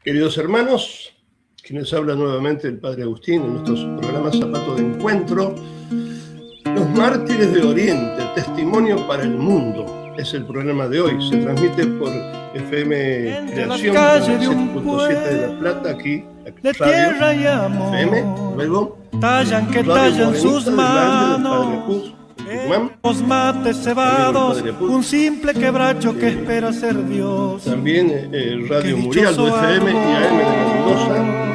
Queridos hermanos, quienes habla nuevamente el Padre Agustín en nuestros programas Zapato de Encuentro, Los Mártires de Oriente, Testimonio para el Mundo, es el programa de hoy. Se transmite por FM Creación 7.7 de La Plata, aquí, Radio FM, luego tallan que tallan sus manos, los mates cebados, un simple quebracho que espera ser Dios. También Radio Murialdo FM y AM de Mendoza.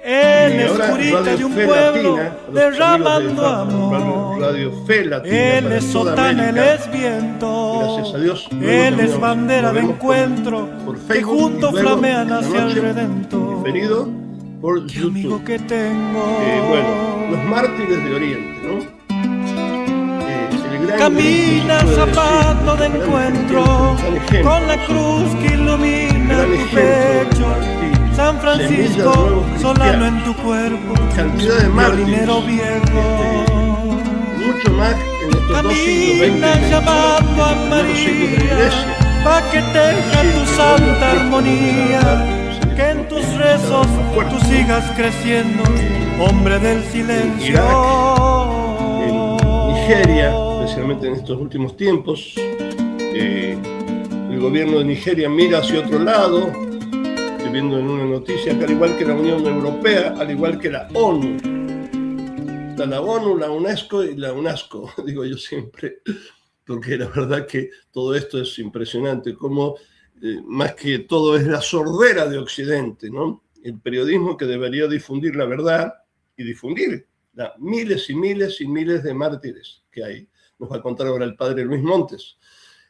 En escurita de un pueblo derramando amor. Radio Fe Latina. Él es sotana, él es viento. Gracias a Dios. Él es bandera de encuentro por que juntos flamean hacia el Redentor. Referido por ¿Qué YouTube. amigo que tengo? Bueno, los mártires de Oriente, ¿no? Camina zapato de encuentro con la cruz que ilumina tu pecho. San Francisco, solano en tu cuerpo, cantidad de marinero viejo. Mucho más en estos camina llamando a María, pa' que teja tu santa armonía, que en tus rezos tú sigas creciendo, hombre del silencio. En Nigeria, especialmente en estos últimos tiempos, el gobierno de Nigeria mira hacia otro lado. Estoy viendo en una noticia que al igual que la Unión Europea, al igual que la ONU, está la ONU, la UNESCO y la UNASCO, digo yo siempre, porque la verdad que todo esto es impresionante, como más que todo es la sordera de Occidente, ¿no? El periodismo que debería difundir la verdad y difundir miles y miles y miles de mártires que hay. Nos va a contar ahora el padre Luis Montes.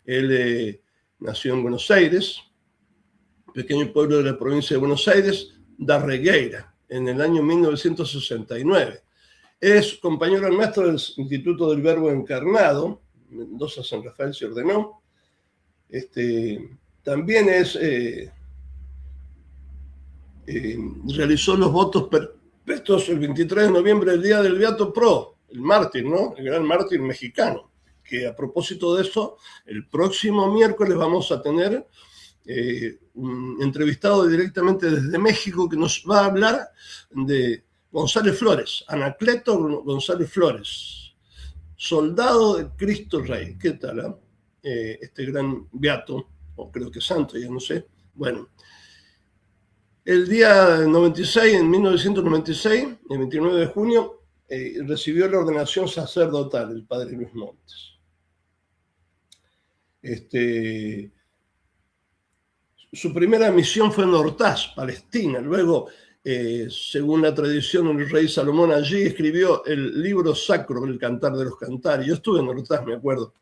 Él nació en Buenos Aires, pequeño pueblo de la provincia de Buenos Aires, Darregueira, en el año 1969. Es compañero maestro del Instituto del Verbo Encarnado, Mendoza, San Rafael se ordenó. También realizó los votos perpetuos el 23 de noviembre, el día del Beato Pro, el mártir, ¿no? El gran mártir mexicano. Que a propósito de eso, el próximo miércoles vamos a tener un entrevistado directamente desde México que nos va a hablar de González Flores, Anacleto González Flores, soldado de Cristo Rey. ¿Qué tal? Este gran beato, o creo que santo, ya no sé. Bueno, el día 96, en 1996, el 29 de junio, recibió la ordenación sacerdotal el padre Luis Montes. Su primera misión fue en Ortaz, Palestina. Luego, según la tradición, el rey Salomón allí escribió el libro sacro, el Cantar de los Cantares. Yo estuve en Ortaz, me acuerdo.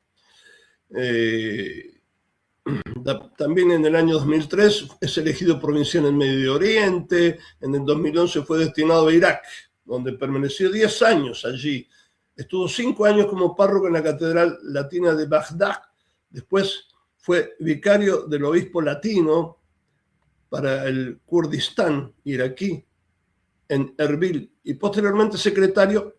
También en el año 2003 es elegido provincial en Medio Oriente. En el 2011 fue destinado a Irak, donde permaneció 10 años allí. Estuvo 5 años como párroco en la Catedral Latina de Bagdad. Después fue vicario del obispo latino para el Kurdistán iraquí en Erbil y posteriormente secretario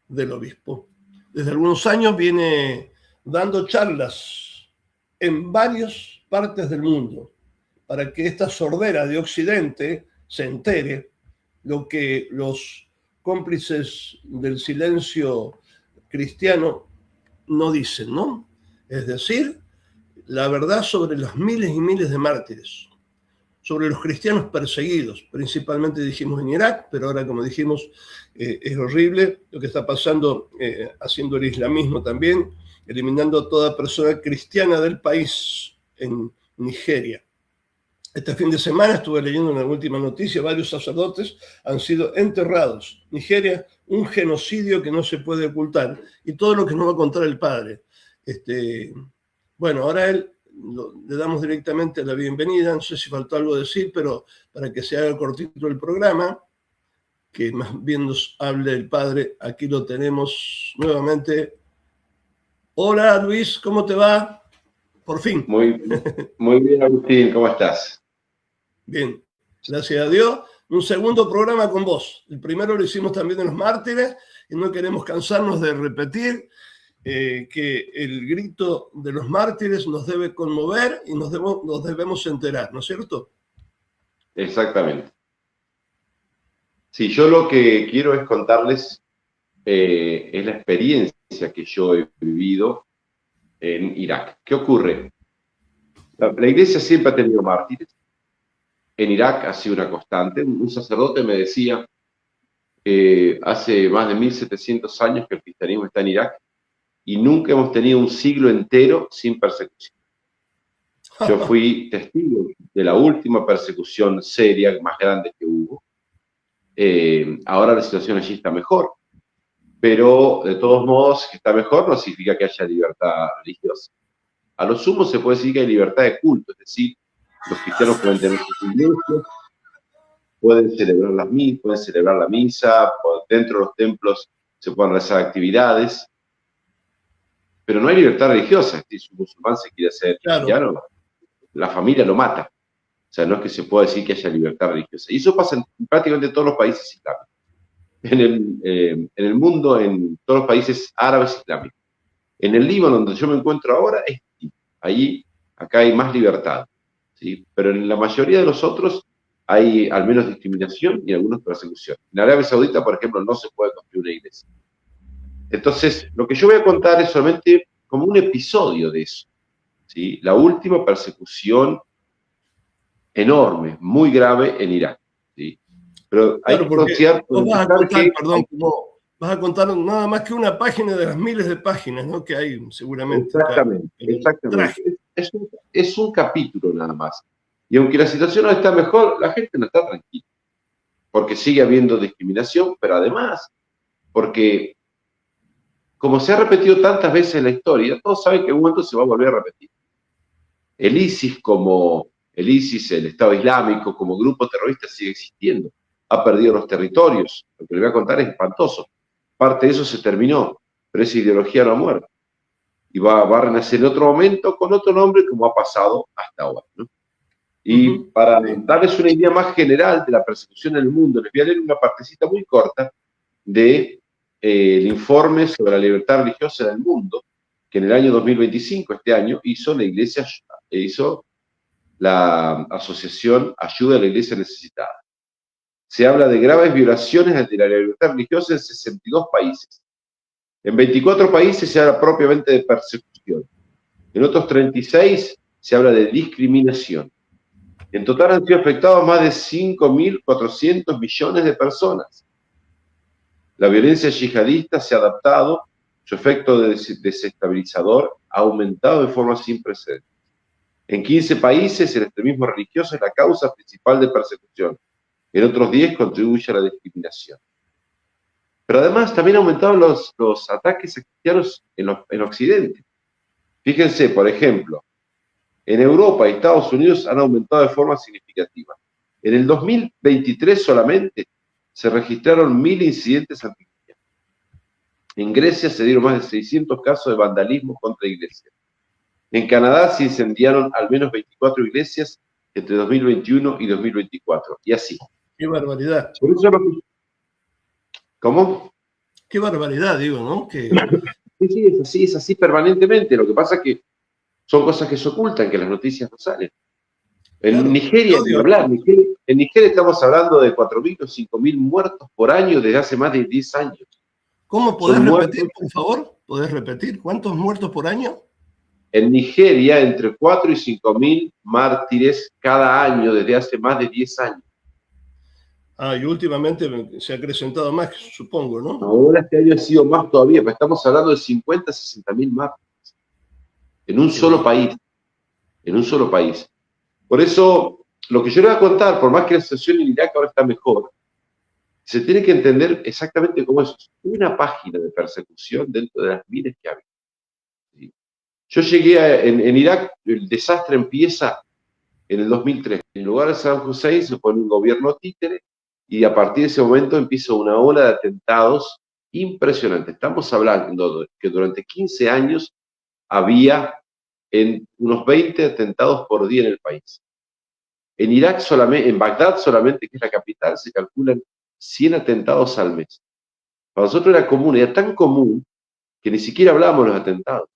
del obispo. Desde algunos años viene dando charlas en varias partes del mundo para que esta sordera de Occidente se entere lo que los cómplices del silencio cristiano no dicen, ¿no? Es decir, la verdad sobre los miles y miles de mártires, sobre los cristianos perseguidos, principalmente dijimos en Irak, pero ahora como dijimos es horrible lo que está pasando haciendo el islamismo también, eliminando a toda persona cristiana del país en Nigeria. Este fin de semana estuve leyendo una última noticia, varios sacerdotes han sido enterrados. Nigeria, un genocidio que no se puede ocultar, y todo lo que nos va a contar el padre. Bueno, ahora le damos directamente la bienvenida, no sé si faltó algo decir, pero para que se haga cortito el programa, que más bien nos hable el padre, aquí lo tenemos nuevamente. Hola Luis, ¿cómo te va? Por fin. Muy bien, Agustín, ¿cómo estás? Bien, gracias a Dios. Un segundo programa con vos. El primero lo hicimos también en los mártires y no queremos cansarnos de repetir que el grito de los mártires nos debe conmover y nos debemos enterar, ¿no es cierto? Exactamente. Sí, yo lo que quiero es contarles es la experiencia que yo he vivido en Irak. ¿Qué ocurre? La iglesia siempre ha tenido mártires. En Irak ha sido una constante. Un sacerdote me decía que hace más de 1700 años que el cristianismo está en Irak y nunca hemos tenido un siglo entero sin persecución. Yo fui testigo de la última persecución seria, más grande que hubo. Ahora la situación allí está mejor, pero de todos modos que está mejor no significa que haya libertad religiosa. A lo sumo se puede decir que hay libertad de culto, es decir, los cristianos pueden tener sus iglesias, pueden celebrar la misa, dentro de los templos se pueden realizar actividades, pero no hay libertad religiosa. Si un musulmán se quiere hacer cristiano, claro, la familia lo mata. O sea, no es que se pueda decir que haya libertad religiosa. Y eso pasa en prácticamente todos los países islámicos. En el mundo, en todos los países árabes islámicos. En el Líbano, donde yo me encuentro ahora, acá hay más libertad, ¿sí? Pero en la mayoría de los otros hay al menos discriminación y algunos persecución. En Arabia Saudita, por ejemplo, no se puede construir una iglesia. Entonces, lo que yo voy a contar es solamente como un episodio de eso, ¿sí? La última persecución enorme, muy grave en Irak, ¿sí? Pero hay que considerar vas a contar nada más que una página de las miles de páginas, ¿no?, que hay seguramente. Exactamente. Es un capítulo nada más. Y aunque la situación no está mejor, la gente no está tranquila. Porque sigue habiendo discriminación, pero además, porque como se ha repetido tantas veces en la historia, todos saben que en un momento se va a volver a repetir. El ISIS, el Estado Islámico, como grupo terrorista sigue existiendo. Ha perdido los territorios. Lo que les voy a contar es espantoso. Parte de eso se terminó, pero esa ideología no ha muerto. Y va a renacer en otro momento con otro nombre, como ha pasado hasta ahora, ¿no? Y para darles una idea más general de la persecución en el mundo, les voy a leer una partecita muy corta del informe sobre la libertad religiosa en el mundo, que en el año 2025, este año, hizo la Asociación Ayuda a la Iglesia Necesitada. Se habla de graves violaciones de la libertad religiosa en 62 países. En 24 países se habla propiamente de persecución. En otros 36 se habla de discriminación. En total han sido afectados más de 5.400 millones de personas. La violencia yihadista se ha adaptado, su efecto desestabilizador ha aumentado de forma sin precedentes. En 15 países el extremismo religioso es la causa principal de persecución. En otros 10 contribuye a la discriminación. Pero además también han aumentado los ataques a cristianos en Occidente. Fíjense, por ejemplo, en Europa y Estados Unidos han aumentado de forma significativa. En el 2023 solamente se registraron 1.000 incidentes anticristianos. En Grecia se dieron más de 600 casos de vandalismo contra iglesias. En Canadá se incendiaron al menos 24 iglesias entre 2021 y 2024. Y así. ¡Qué barbaridad! Por eso ¿Cómo? ¡Qué barbaridad, digo, ¿no? Que... Sí, es así permanentemente. Lo que pasa es que son cosas que se ocultan, que las noticias no salen. En Nigeria, en Nigeria estamos hablando de 4.000 o 5.000 muertos por año desde hace más de 10 años. ¿Cómo podés repetir, por favor? ¿Podés repetir? ¿Cuántos muertos por año? En Nigeria, entre 4 y 5.000 mártires cada año desde hace más de 10 años. Y últimamente se ha acrecentado más, supongo, ¿no? Ahora este año ha sido más todavía, pero estamos hablando de 50 a 60.000 mártires. En un solo país. En un solo país. Por eso, lo que yo le voy a contar, por más que la situación en Irak ahora está mejor, se tiene que entender exactamente cómo es una página de persecución dentro de las miles que había. ¿Sí? Yo llegué en Irak, el desastre empieza en el 2003. En lugar de Saddam Hussein se pone un gobierno títere y a partir de ese momento empieza una ola de atentados impresionante. Estamos hablando de que durante 15 años había unos 20 atentados por día en el país. En Irak solamente, en Bagdad solamente, que es la capital, se calculan 100 atentados al mes. Para nosotros era tan común que ni siquiera hablábamos de los atentados.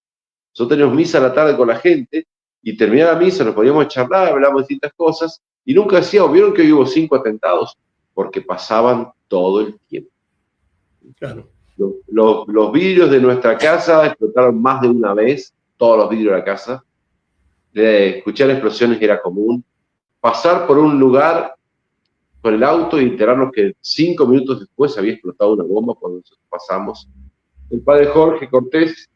Nosotros teníamos misa a la tarde con la gente y terminaba la misa, nos poníamos a charlar, hablábamos de distintas cosas, y nunca decíamos, ¿vieron que hoy hubo 5 atentados? Porque pasaban todo el tiempo. Claro. Los vidrios de nuestra casa explotaron más de una vez, todos los vidrios de la casa. Escuchar explosiones era común. Pasar por un lugar con el auto y enterarnos que 5 minutos después había explotado una bomba cuando nosotros pasamos. El padre Jorge Cortés,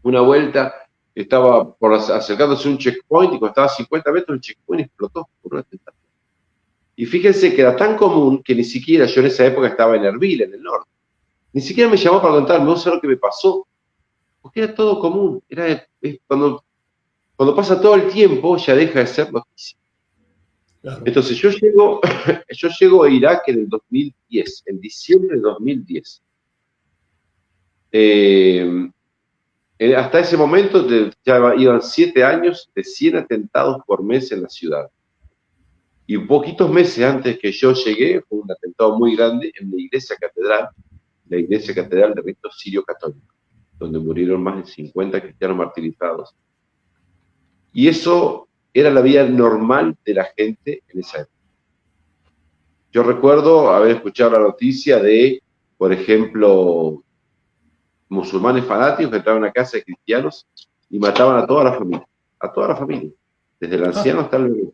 una vuelta, estaba acercándose a un checkpoint y cuando estaba a 50 metros el checkpoint explotó por un atentado. Y fíjense que era tan común que ni siquiera, yo en esa época estaba en Erbil, en el norte, ni siquiera me llamó para contarme, no sé lo que me pasó, porque era todo común. Cuando pasa todo el tiempo ya deja de ser noticia. Claro. Entonces yo llego a Irak en el 2010, en diciembre de 2010. Hasta ese momento ya iban 7 años de 100 atentados por mes en la ciudad. Y poquitos meses antes que yo llegué, fue un atentado muy grande en la iglesia catedral de rito sirio católico, donde murieron más de 50 cristianos martirizados. Y eso era la vida normal de la gente en esa época. Yo recuerdo haber escuchado la noticia de, por ejemplo, musulmanes fanáticos que entraban a una casa de cristianos y mataban a toda la familia, desde el anciano hasta el bebé.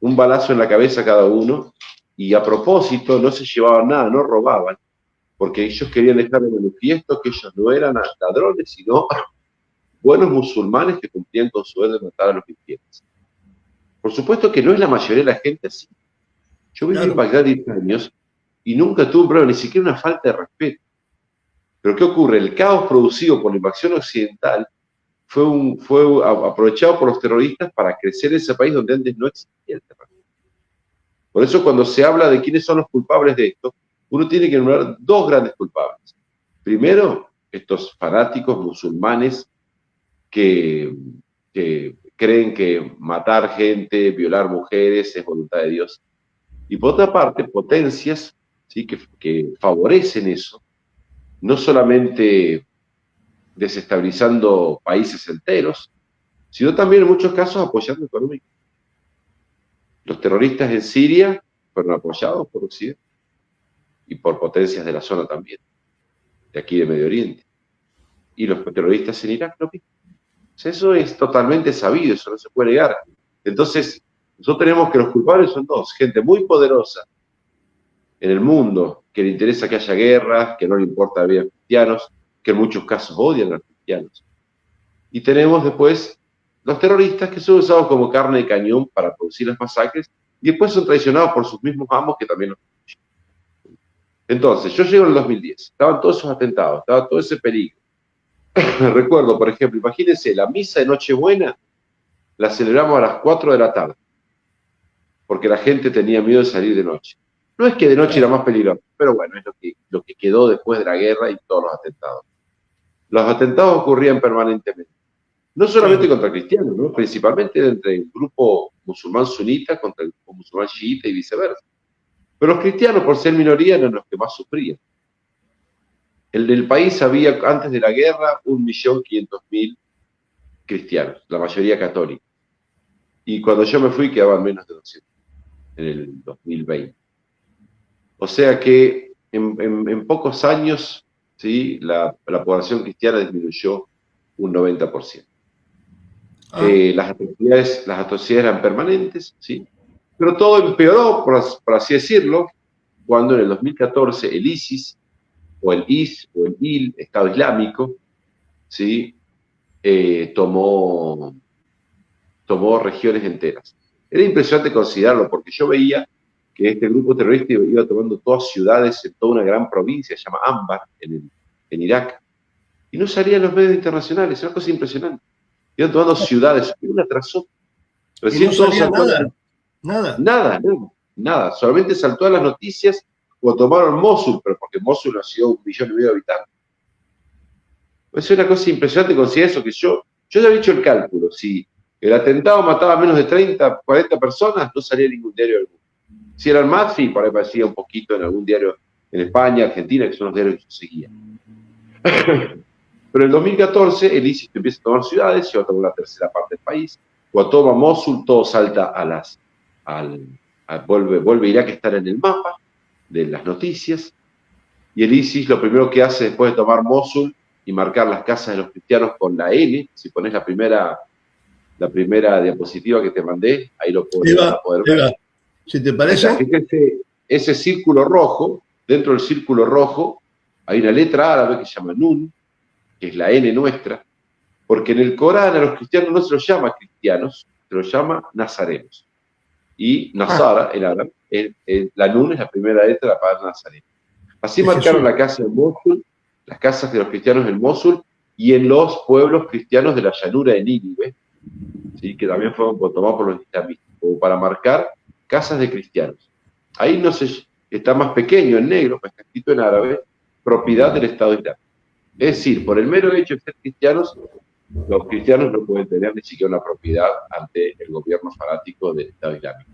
Un balazo en la cabeza cada uno, y a propósito no se llevaban nada, no robaban, porque ellos querían dejar de manifiesto que ellos no eran ladrones, sino buenos musulmanes que cumplían con su deber de matar a los cristianos. Por supuesto que no es la mayoría de la gente así. Yo viví en Bagdad 10 años y nunca tuve un problema, ni siquiera una falta de respeto. Pero ¿qué ocurre? El caos producido por la invasión occidental fue aprovechado por los terroristas para crecer ese país donde antes no existía el terrorismo. Por eso cuando se habla de quiénes son los culpables de esto, uno tiene que nombrar 2 grandes culpables. Primero, estos fanáticos musulmanes que creen que matar gente, violar mujeres es voluntad de Dios. Y por otra parte, potencias, ¿sí?, que favorecen eso, no solamente desestabilizando países enteros, sino también en muchos casos apoyando económicamente. Los terroristas en Siria fueron apoyados por Occidente y por potencias de la zona también, de aquí de Medio Oriente. Y los terroristas en Irak lo mismo. Eso es totalmente sabido, eso no se puede negar. Entonces, nosotros tenemos que los culpables son 2, gente muy poderosa en el mundo, que le interesa que haya guerras, que no le importa la vida de los cristianos, que en muchos casos odian a los cristianos. Y tenemos después los terroristas que son usados como carne de cañón para producir las masacres y después son traicionados por sus mismos amos que también los destruyen. Entonces, yo llego en el 2010, estaban todos esos atentados, estaba todo ese peligro. Recuerdo, por ejemplo, imagínense, la misa de Nochebuena la celebramos a las 4 de la tarde, porque la gente tenía miedo de salir de noche. No es que de noche era más peligroso, pero bueno, es lo que quedó después de la guerra y todos los atentados. Los atentados ocurrían permanentemente, no solamente contra cristianos, ¿no?, principalmente entre el grupo musulmán sunita contra el grupo musulmán chiita y viceversa. Pero los cristianos, por ser minoría, eran los que más sufrían. En el país había, antes de la guerra, 1.500.000 cristianos, la mayoría católicos. Y cuando yo me fui quedaban menos de 200, en el 2020. O sea que en pocos años, ¿sí?, la población cristiana disminuyó un 90%. Las atrocidades eran permanentes, ¿sí?, pero todo empeoró, por así decirlo, cuando en el 2014 el ISIS, o el IL, Estado Islámico, ¿sí?, tomó regiones enteras. Era impresionante considerarlo, porque yo veía que este grupo terrorista iba tomando todas ciudades en toda una gran provincia, se llama Anbar, en Irak, y no salían en los medios internacionales, es una cosa impresionante. Iban tomando ciudades, una tras otra. Recién no salía nada. Solamente saltó a las noticias cuando tomaron Mosul, pero porque Mosul nació 1,5 millones de habitantes. Es una cosa impresionante considerar eso, que yo ya había hecho el cálculo. Si el atentado mataba a menos de 30, 40 personas, no salía en ningún diario del mundo. Si eran más, sí, por ahí aparecía un poquito en algún diario en España, Argentina, que son los diarios que yo seguía. Pero en el 2014 el ISIS empieza a tomar ciudades, lleva a tomar la tercera parte del país. Cuando toma Mosul, todo salta vuelve Irak a estar en el mapa de las noticias. Y el ISIS lo primero que hace después de tomar Mosul y marcar las casas de los cristianos con la N, si pones la primera diapositiva que te mandé, ahí lo van a poder ver. Si te parece. Ese círculo rojo, dentro del círculo rojo, hay una letra árabe que se llama Nun, que es la N nuestra, porque en el Corán a los cristianos no se los llama cristianos, se los llama nazarenos. Y Nazara, el árabe, la Nun es la primera letra de la palabra nazareno. Así marcaron la casa de Mosul, las casas de los cristianos en Mosul y en los pueblos cristianos de la llanura de Nínive, ¿sí? Que también fueron tomados por los islamistas, como para marcar casas de cristianos. Ahí no está más pequeño en negro, pues está escrito en árabe, propiedad del Estado Islámico. Es decir, por el mero hecho de ser cristianos, los cristianos no pueden tener ni siquiera una propiedad ante el gobierno fanático del Estado Islámico.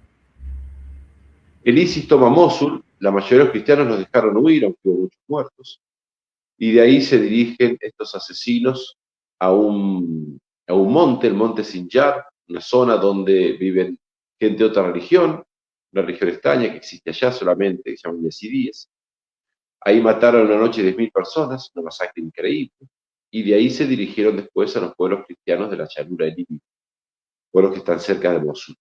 El ISIS toma Mosul, la mayoría de los cristianos los dejaron huir, aunque hubo muchos muertos, y de ahí se dirigen estos asesinos a un monte, el monte Sinjar, una zona donde viven gente de otra religión, una religión extraña que existe allá solamente, que se llaman yazidíes. Ahí mataron una noche 10.000 personas, una masacre increíble, y de ahí se dirigieron después a los pueblos cristianos de la llanura de Nínive, pueblos que están cerca de Mosul.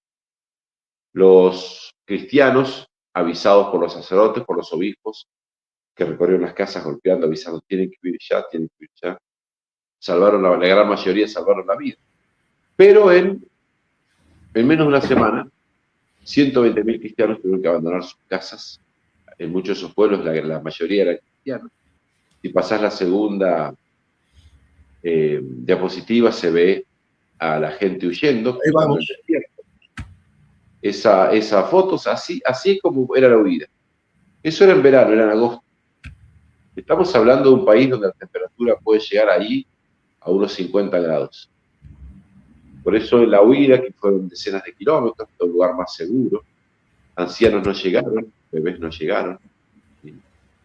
Los cristianos, avisados por los sacerdotes, por los obispos, que recorrieron las casas golpeando, avisando, tienen que huir ya, tienen que huir ya, la gran mayoría salvaron la vida. Pero en menos de una semana, 120.000 cristianos tuvieron que abandonar sus casas. En muchos de esos pueblos la mayoría eran cristianos. Si pasás la segunda diapositiva, se ve a la gente huyendo. Ahí vamos. Esa foto, así es como era la huida. Eso era en verano, era en agosto. Estamos hablando de un país donde la temperatura puede llegar ahí a unos 50 grados. Por eso en la huida, que fueron decenas de kilómetros, a un lugar más seguro, ancianos no llegaron, bebés no llegaron.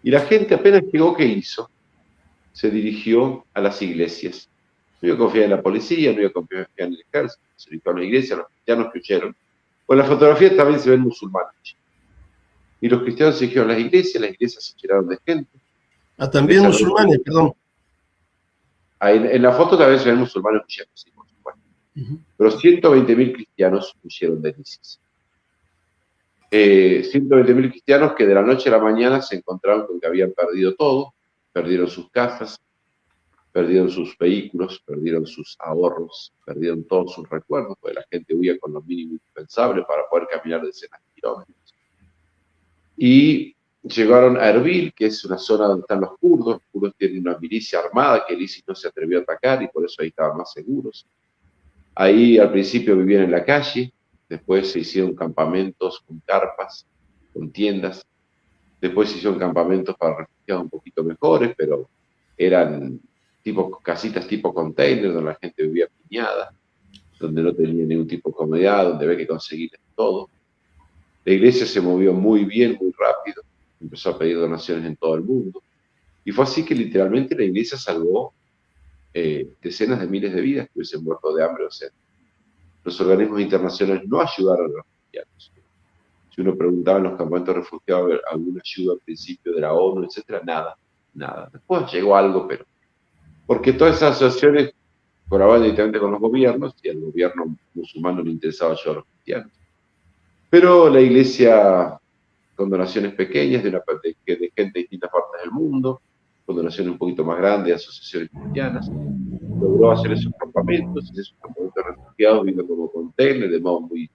Y la gente apenas llegó, ¿qué hizo? Se dirigió a las iglesias. No iba a confiar en la policía, no iba a confiar en el ejército, se dirigió a la iglesia, los cristianos que huyeron. Pues en la fotografía también se ven musulmanes. Y los cristianos se dirigieron a las iglesias se llenaron de gente. También musulmanes, perdón. En la foto también se ven musulmanes huyendo, sí, por supuesto. Pero 120.000 cristianos huyeron del ISIS. 120.000 cristianos que de la noche a la mañana se encontraron con que habían perdido todo, perdieron sus casas, perdieron sus vehículos, perdieron sus ahorros, perdieron todos sus recuerdos, porque la gente huía con lo mínimo indispensable para poder caminar decenas de kilómetros. Y llegaron a Erbil, que es una zona donde están los kurdos. Los kurdos tienen una milicia armada que el ISIS no se atrevió a atacar y por eso ahí estaban más seguros. Ahí al principio vivían en la calle, después se hicieron campamentos con carpas, con tiendas. Después se hicieron campamentos para refugiados un poquito mejores, pero eran casitas tipo container, donde la gente vivía piñada, donde no tenía ningún tipo de comodidad, donde había que conseguir todo. La iglesia se movió muy bien, muy rápido, empezó a pedir donaciones en todo el mundo. Y fue así que literalmente la iglesia salvó decenas de miles de vidas que hubiesen muerto de hambre o sed. Los organismos internacionales no ayudaron a los refugiados. Si uno preguntaba en los campamentos de refugiados alguna ayuda al principio de la ONU, etcétera, nada. Después llegó algo, pero porque todas esas asociaciones colaboraban directamente con los gobiernos y al gobierno musulmán no le interesaba ayudar a los cristianos. Pero la iglesia, con donaciones pequeñas de gente de distintas partes del mundo, con donaciones un poquito más grandes de asociaciones cristianas, logró hacer esos campamentos, y esos campamentos de refugiados vino como container, de modo muy,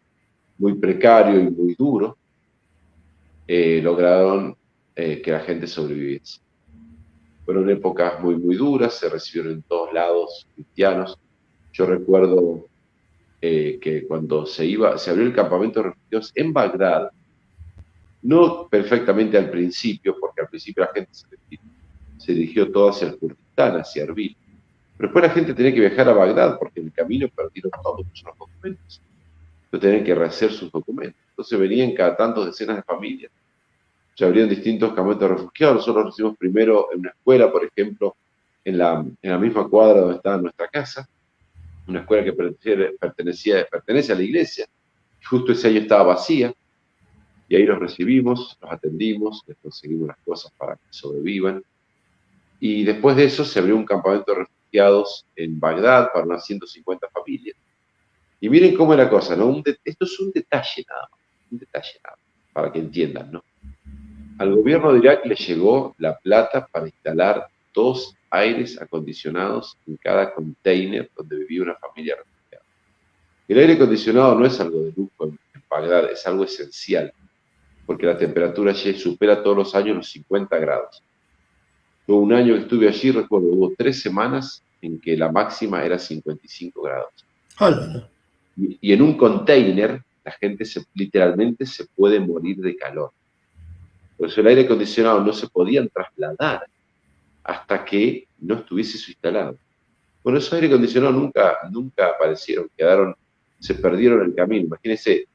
muy precario y muy duro, lograron que la gente sobreviviese. Fueron épocas muy, muy duras, se recibieron en todos lados cristianos. Yo recuerdo que cuando se abrió el campamento de refugiados en Bagdad, no perfectamente al principio, porque al principio la gente se dirigió todo hacia el Kurdistán, hacia Erbil. Pero después la gente tenía que viajar a Bagdad, porque en el camino perdieron todos los documentos. Entonces tenían que rehacer sus documentos. Entonces venían cada tantos decenas de familias. Se abrieron distintos campamentos de refugiados. Nosotros lo hicimos primero en una escuela, por ejemplo, en la misma cuadra donde estaba nuestra casa, una escuela que pertenece a la iglesia. Justo ese año estaba vacía, y ahí los recibimos, los atendimos, les conseguimos las cosas para que sobrevivan. Y después de eso se abrió un campamento de refugiados en Bagdad para unas 150 familias. Y miren cómo es la cosa, ¿no? Esto es un detalle nada más, para que entiendan, ¿no? Al gobierno de Irak le llegó la plata para instalar 2 aires acondicionados en cada container donde vivía una familia refugiada. El aire acondicionado no es algo de lujo en Bagdad, es algo esencial, porque la temperatura allí supera todos los años los 50 grados. Yo un año que estuve allí, recuerdo, hubo 3 semanas en que la máxima era 55 grados. Hola. Y en un container, la gente literalmente se puede morir de calor. Por eso el aire acondicionado no se podían trasladar hasta que no estuviese eso instalado. Bueno, esos aire acondicionados nunca aparecieron, se perdieron en el camino. Imagínense,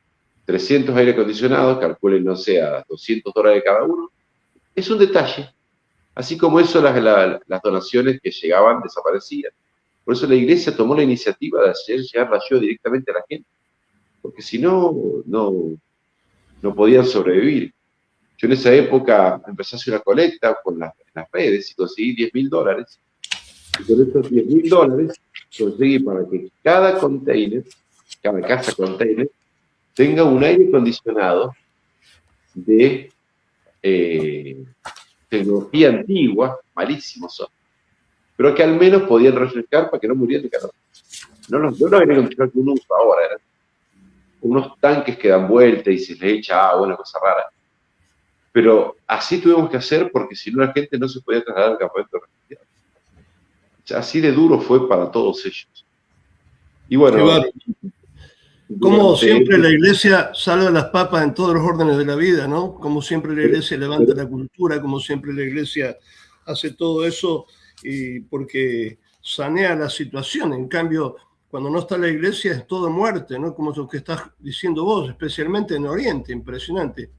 300 aire acondicionados, calculen, no sé, a $200 cada uno. Es un detalle. Así como eso, las donaciones que llegaban desaparecían. Por eso la iglesia tomó la iniciativa de hacer llegar la ayuda directamente a la gente. Porque si no, no podían sobrevivir. Yo en esa época empecé a hacer una colecta con las redes y conseguí $10.000. Y con esos $10.000 conseguí para que cada casa container, tenga un aire acondicionado de tecnología antigua, malísimos son, pero que al menos podían refrescar para que no murieran de calor. No los aire acondicionados que uno usa ahora, eran unos tanques que dan vuelta y se les echa agua, una cosa rara. Pero así tuvimos que hacer porque si no la gente no se podía trasladar al campamento de refugiados. Así de duro fue para todos ellos. Y bueno, como siempre la iglesia salva las papas en todos los órdenes de la vida, ¿no? Como siempre la iglesia levanta la cultura, como siempre la iglesia hace todo eso y porque sanea la situación. En cambio, cuando no está la iglesia es todo muerte, ¿no? Como lo que estás diciendo vos, especialmente en Oriente, impresionante.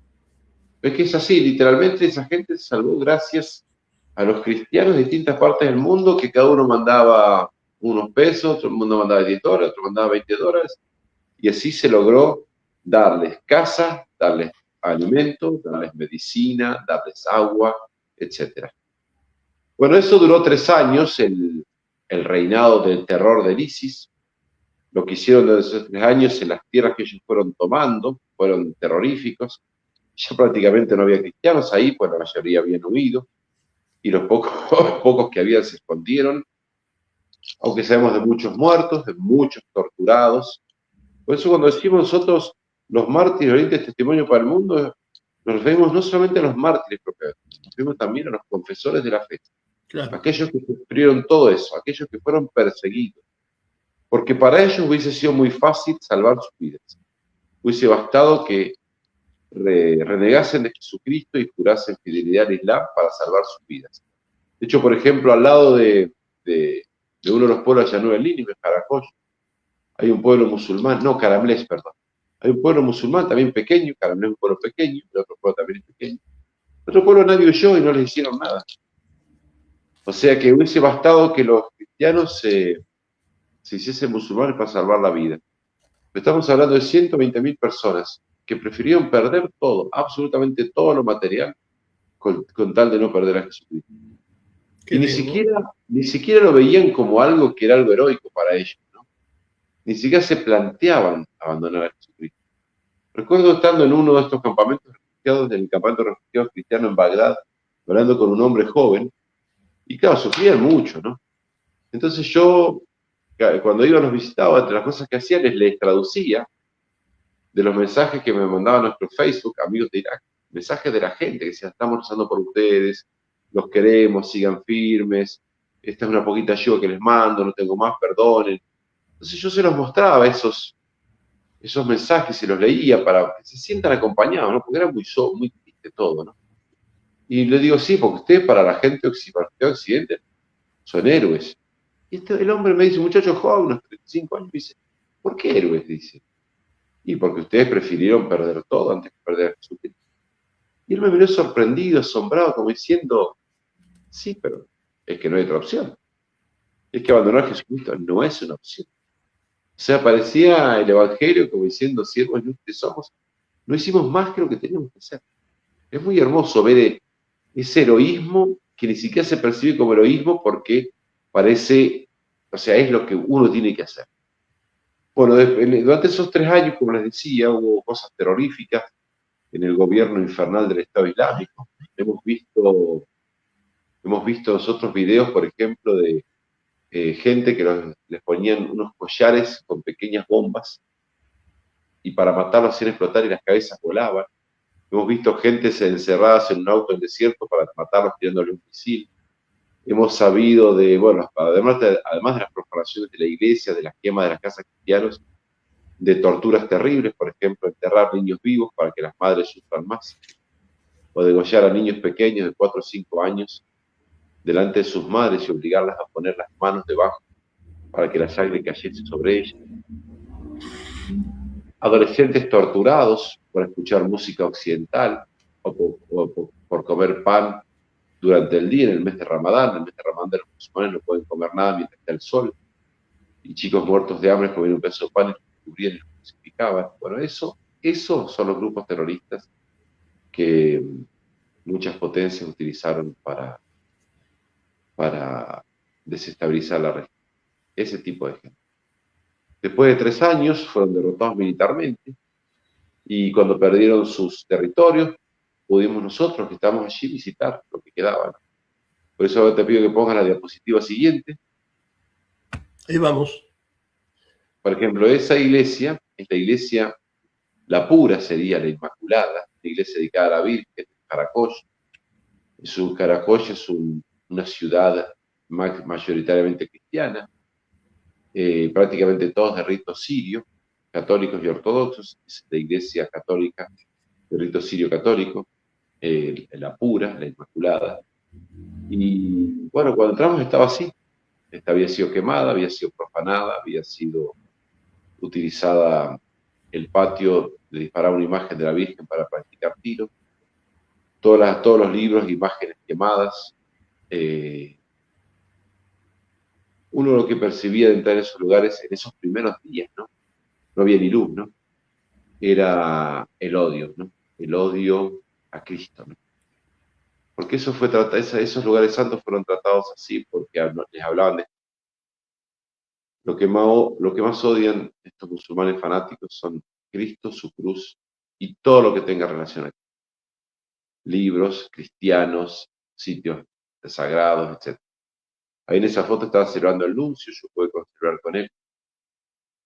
Es que es así, literalmente esa gente se salvó gracias a los cristianos de distintas partes del mundo, que cada uno mandaba unos pesos, otro mundo mandaba $10, otro mandaba $20, y así se logró darles casa, darles alimentos, darles medicina, darles agua, etc. Bueno, eso duró 3 años, el reinado del terror del ISIS. Lo que hicieron desde esos 3 años en las tierras que ellos fueron tomando fueron terroríficos. Ya prácticamente no había cristianos ahí, pues la mayoría habían huido, y los pocos que habían se escondieron, aunque sabemos de muchos muertos, de muchos torturados. Por eso cuando decimos nosotros los mártires Oriente es testimonio para el mundo, nos vemos no solamente a los mártires propiamente, nos vemos también a los confesores de la fe. Claro. Aquellos que sufrieron todo eso, aquellos que fueron perseguidos, porque para ellos hubiese sido muy fácil salvar sus vidas. Hubiese bastado que renegasen de Jesucristo y jurasen fidelidad al Islam para salvar sus vidas. De hecho, por ejemplo, al lado de uno de los pueblos de Llanura del Nínive, Jaracoy, hay un pueblo musulmán, no, Caramlés, perdón. Hay un pueblo musulmán también pequeño, Caramlés es un pueblo pequeño, el otro pueblo también es pequeño. El otro pueblo nadie huyó y no les hicieron nada. O sea que hubiese bastado que los cristianos se hiciesen musulmanes para salvar la vida. Estamos hablando de 120.000 personas que prefirieron perder todo, absolutamente todo lo material, con tal de no perder a Jesucristo. Y ni siquiera lo veían como algo que era algo heroico para ellos, ¿no? Ni siquiera se planteaban abandonar a Jesucristo. Recuerdo estando en uno de estos campamentos refugiados, del campamento de refugiados cristiano en Bagdad, hablando con un hombre joven, y claro, sufrían mucho, ¿no? Entonces yo, cuando iba los visitaba, entre las cosas que hacía, les traducía de los mensajes que me mandaban nuestro Facebook, amigos de Irak, mensajes de la gente que decía, estamos rezando por ustedes, los queremos, sigan firmes, esta es una poquita ayuda que les mando, no tengo más, perdonen. Entonces yo se los mostraba esos mensajes y los leía para que se sientan acompañados, ¿no? Porque era muy triste todo, ¿no? Y le digo, sí, porque ustedes para la gente de Occidente son héroes. Y el hombre me dice, muchacho joven, unos 35 años, dice, ¿por qué héroes? Dice. Y porque ustedes prefirieron perder todo antes que perder a Jesucristo. Y él me miró sorprendido, asombrado, como diciendo, sí, pero es que no hay otra opción. Es que abandonar a Jesucristo no es una opción. O sea, parecía el Evangelio como diciendo, siervos inútiles somos, no hicimos más que lo que teníamos que hacer. Es muy hermoso ver ese heroísmo que ni siquiera se percibe como heroísmo porque parece, o sea, es lo que uno tiene que hacer. Bueno, durante esos 3 años, como les decía, hubo cosas terroríficas en el gobierno infernal del Estado Islámico. Hemos visto nosotros videos, por ejemplo, de gente que les ponían unos collares con pequeñas bombas y para matarlos hacían explotar y las cabezas volaban. Hemos visto gente encerradas en un auto en el desierto para matarlos tirándole un misil. Hemos sabido de, bueno, además de las profanaciones de la iglesia, de las quemas de las casas cristianas, de torturas terribles, por ejemplo, enterrar niños vivos para que las madres sufran más, o degollar a niños pequeños de 4 o 5 años delante de sus madres y obligarlas a poner las manos debajo para que la sangre cayese sobre ellas. Adolescentes torturados por escuchar música occidental o por comer pan durante el día en el mes de Ramadán. En el mes de Ramadán los musulmanes no pueden comer nada mientras está el sol. Y chicos muertos de hambre comían un pedazo de pan y los cubrían y los crucificaban. Bueno, eso son los grupos terroristas que muchas potencias utilizaron para desestabilizar la región. Ese tipo de gente. Después de 3 años fueron derrotados militarmente y cuando perdieron sus territorios, pudimos nosotros que estamos allí visitar lo que quedaba. Por eso te pido que pongas la diapositiva siguiente. Ahí vamos. Por ejemplo, esa iglesia es la iglesia, la pura sería la Inmaculada, la iglesia dedicada a la Virgen de Karakosh. Karakosh es una ciudad mayoritariamente cristiana, prácticamente todos de rito sirio, católicos y ortodoxos. Es la iglesia católica de rito sirio católico, la pura, la Inmaculada. Y bueno, cuando entramos estaba así. Esta había sido quemada, había sido profanada, había sido utilizada el patio de disparar una imagen de la Virgen para practicar tiro. Todos los libros, imágenes quemadas. Uno lo que percibía de entrar en esos lugares en esos primeros días, ¿no? No había ni luz, ¿no? Era el odio, ¿no? El odio a Cristo, ¿no? Porque esos lugares santos fueron tratados así, porque les hablaban de lo que más odian estos musulmanes fanáticos son Cristo, su cruz y todo lo que tenga relación a Cristo. Libros, cristianos, sitios sagrados, etc. Ahí en esa foto estaba celebrando el nuncio, yo pude celebrar con él.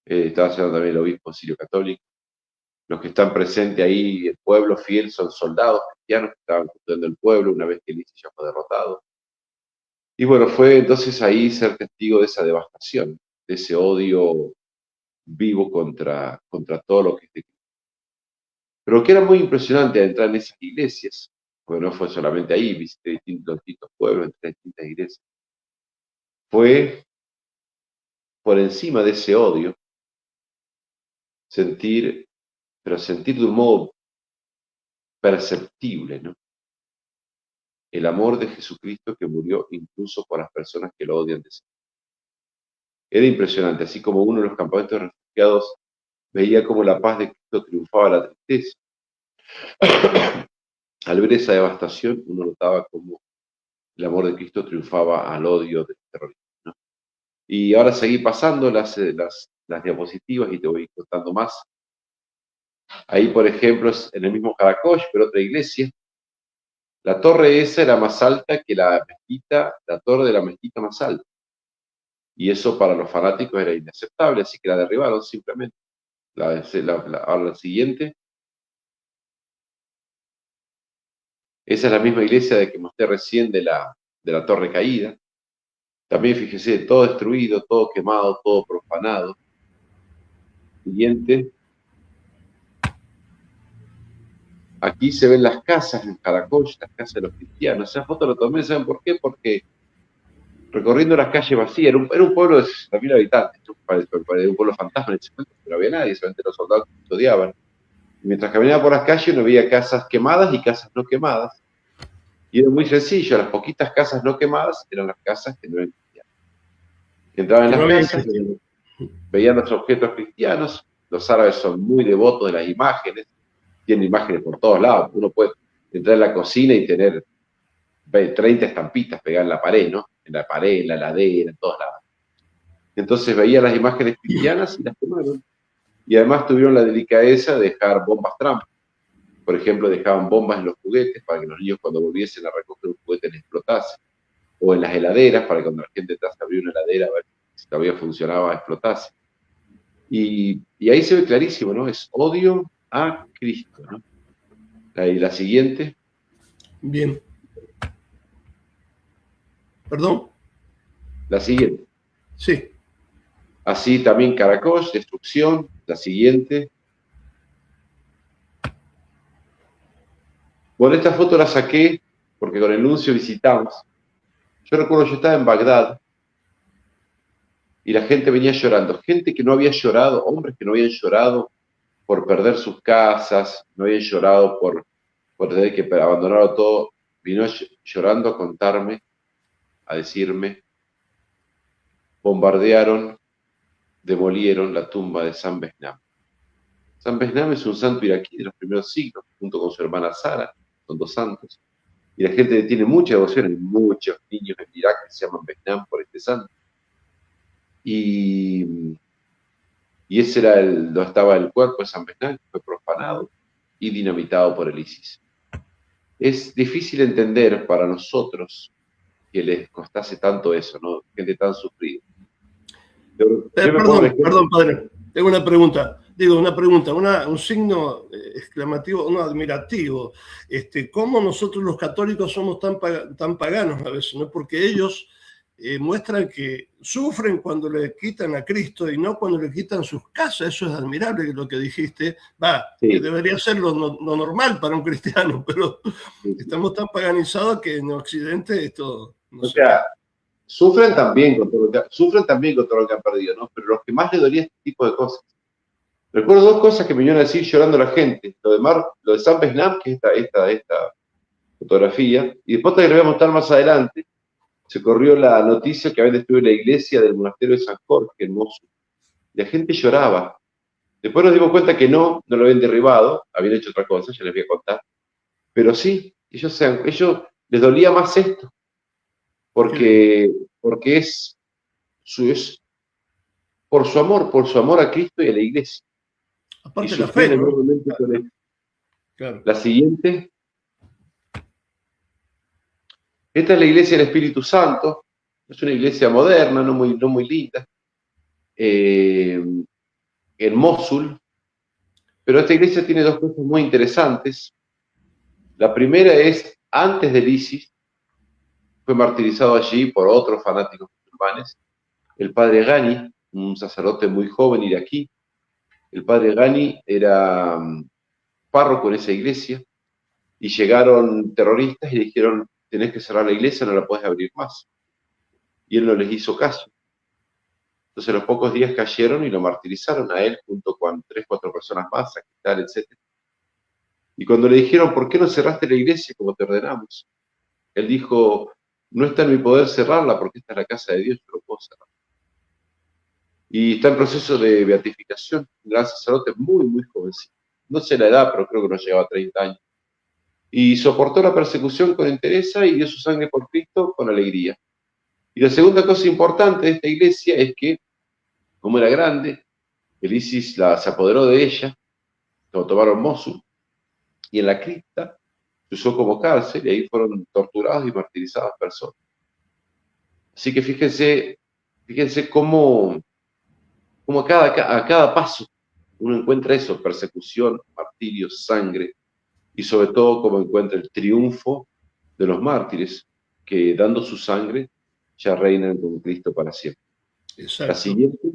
Estaba celebrando también el obispo sirio católico. Los que están presentes ahí, el pueblo fiel, son soldados cristianos que estaban custodiando el pueblo una vez que el ISIS ya fue derrotado. Y bueno, fue entonces ahí ser testigo de esa devastación, de ese odio vivo contra todo lo que es de Cristo. Pero lo que era muy impresionante al entrar en esas iglesias, porque no fue solamente ahí, visité distintos pueblos, entre distintas iglesias, fue por encima de ese odio, sentir de un modo perceptible, ¿no? El amor de Jesucristo que murió incluso por las personas que lo odian de sí. Era impresionante, así como uno de los campamentos de refugiados veía como la paz de Cristo triunfaba la tristeza. Al ver esa devastación, uno notaba como el amor de Cristo triunfaba al odio del terrorismo, ¿no? Y ahora seguí pasando las diapositivas y te voy contando más. Ahí, por ejemplo, es en el mismo Karakosh, pero otra iglesia. La torre esa era más alta que la torre de la mezquita más alta. Y eso para los fanáticos era inaceptable, así que la derribaron simplemente. Ahora la siguiente. Esa es la misma iglesia de que mostré recién de la torre caída. También fíjese, todo destruido, todo quemado, todo profanado. Siguiente. Aquí se ven las casas en Karakosh, las casas de los cristianos. Esa foto la tomé, ¿saben por qué? Porque recorriendo las calles vacías, era un pueblo de 60.000 habitantes, un pueblo fantasma en ese momento, pero no había nadie, solamente los soldados que odiaban. Y mientras caminaba por las calles uno veía casas quemadas y casas no quemadas. Y era muy sencillo, las poquitas casas no quemadas eran las casas que no eran cristianas. Entraban en las casas, veían los objetos cristianos. Los árabes son muy devotos de las imágenes, tienen imágenes por todos lados. Uno puede entrar en la cocina y tener 30 estampitas pegadas en la pared, ¿no? En la pared, en la heladera, en todos lados. Entonces veían las imágenes cristianas y las quemaron. Y además tuvieron la delicadeza de dejar bombas trampa. Por ejemplo, dejaban bombas en los juguetes para que los niños cuando volviesen a recoger un juguete les explotase. O en las heladeras para que cuando la gente tras abrir una heladera a ver si todavía funcionaba, explotase. Y ahí se ve clarísimo, ¿no? Es odio a Cristo, ¿no? Y la siguiente. Bien. ¿Perdón? La siguiente. Sí. Así también Caracol, destrucción. La siguiente. Bueno, esta foto la saqué porque con el nuncio visitamos. Yo recuerdo, yo estaba en Bagdad y la gente venía llorando. Gente que no había llorado, hombres que no habían llorado por perder sus casas, no habían llorado por tener que abandonar todo. Vino llorando a contarme, a decirme, bombardearon, demolieron la tumba de San Besnam. San Besnam es un santo iraquí de los primeros siglos, junto con su hermana Sara, son dos santos. Y la gente tiene mucha devoción, hay muchos niños en Irak que se llaman Besnam por este santo. Y ese era donde estaba el cuerpo de San Besnam, que fue profanado y dinamitado por el ISIS. Es difícil entender para nosotros que les costase tanto eso, ¿no? Gente tan sufrida. Perdón, padre. Tengo una pregunta. Un signo exclamativo, un admirativo. ¿Cómo nosotros los católicos somos tan paganos a veces? ¿No? Porque ellos muestran que sufren cuando le quitan a Cristo y no cuando le quitan sus casas. Eso es admirable, lo que dijiste. Sí. Que debería ser lo normal para un cristiano, pero estamos tan paganizados que en Occidente esto... Sufren también con todo lo que han perdido, ¿no? Pero los que más les dolía este tipo de cosas. Recuerdo dos cosas que me vinieron a decir llorando la gente. Lo de San Besnam, que es esta fotografía, y después te lo voy a mostrar más adelante. Se corrió la noticia que habían destruido la iglesia del monasterio de San Jorge en Mosul. Y la gente lloraba. Después nos dimos cuenta que no lo habían derribado, habían hecho otra cosa, ya les voy a contar. Pero sí, ellos les dolía más esto. Porque es por su amor a Cristo y a la iglesia. Aparte de la fe, ¿no? Claro. La siguiente. Esta es la iglesia del Espíritu Santo. Es una iglesia moderna, no muy linda. En Mosul. Pero esta iglesia tiene dos cosas muy interesantes. La primera es, antes del ISIS, fue martirizado allí por otros fanáticos musulmanes, el padre Ghani, un sacerdote muy joven iraquí. El padre Ghani era párroco en esa iglesia y llegaron terroristas y le dijeron, tenés que cerrar la iglesia, no la podés abrir más. Y él no les hizo caso. Entonces a los pocos días cayeron y lo martirizaron a él junto con 3-4 personas más, sacristán, etc. Y cuando le dijeron, ¿por qué no cerraste la iglesia como te ordenamos? Él dijo, no está en mi poder cerrarla porque esta es la casa de Dios, yo lo puedo cerrar. Y está en proceso de beatificación, un gran sacerdote muy jovencito. No sé la edad, pero creo que no llegaba a 30 años. Y soportó la persecución con entereza y dio su sangre por Cristo con alegría. Y la segunda cosa importante de esta iglesia es que, como era grande, el ISIS se apoderó de ella, lo tomaron Mosul, y en la cripta se usó como cárcel y ahí fueron torturados y martirizadas personas. Así que fíjense cómo a cada paso uno encuentra eso, persecución, martirio, sangre, y sobre todo cómo encuentra el triunfo de los mártires que dando su sangre ya reinan con Cristo para siempre. Exacto. La siguiente.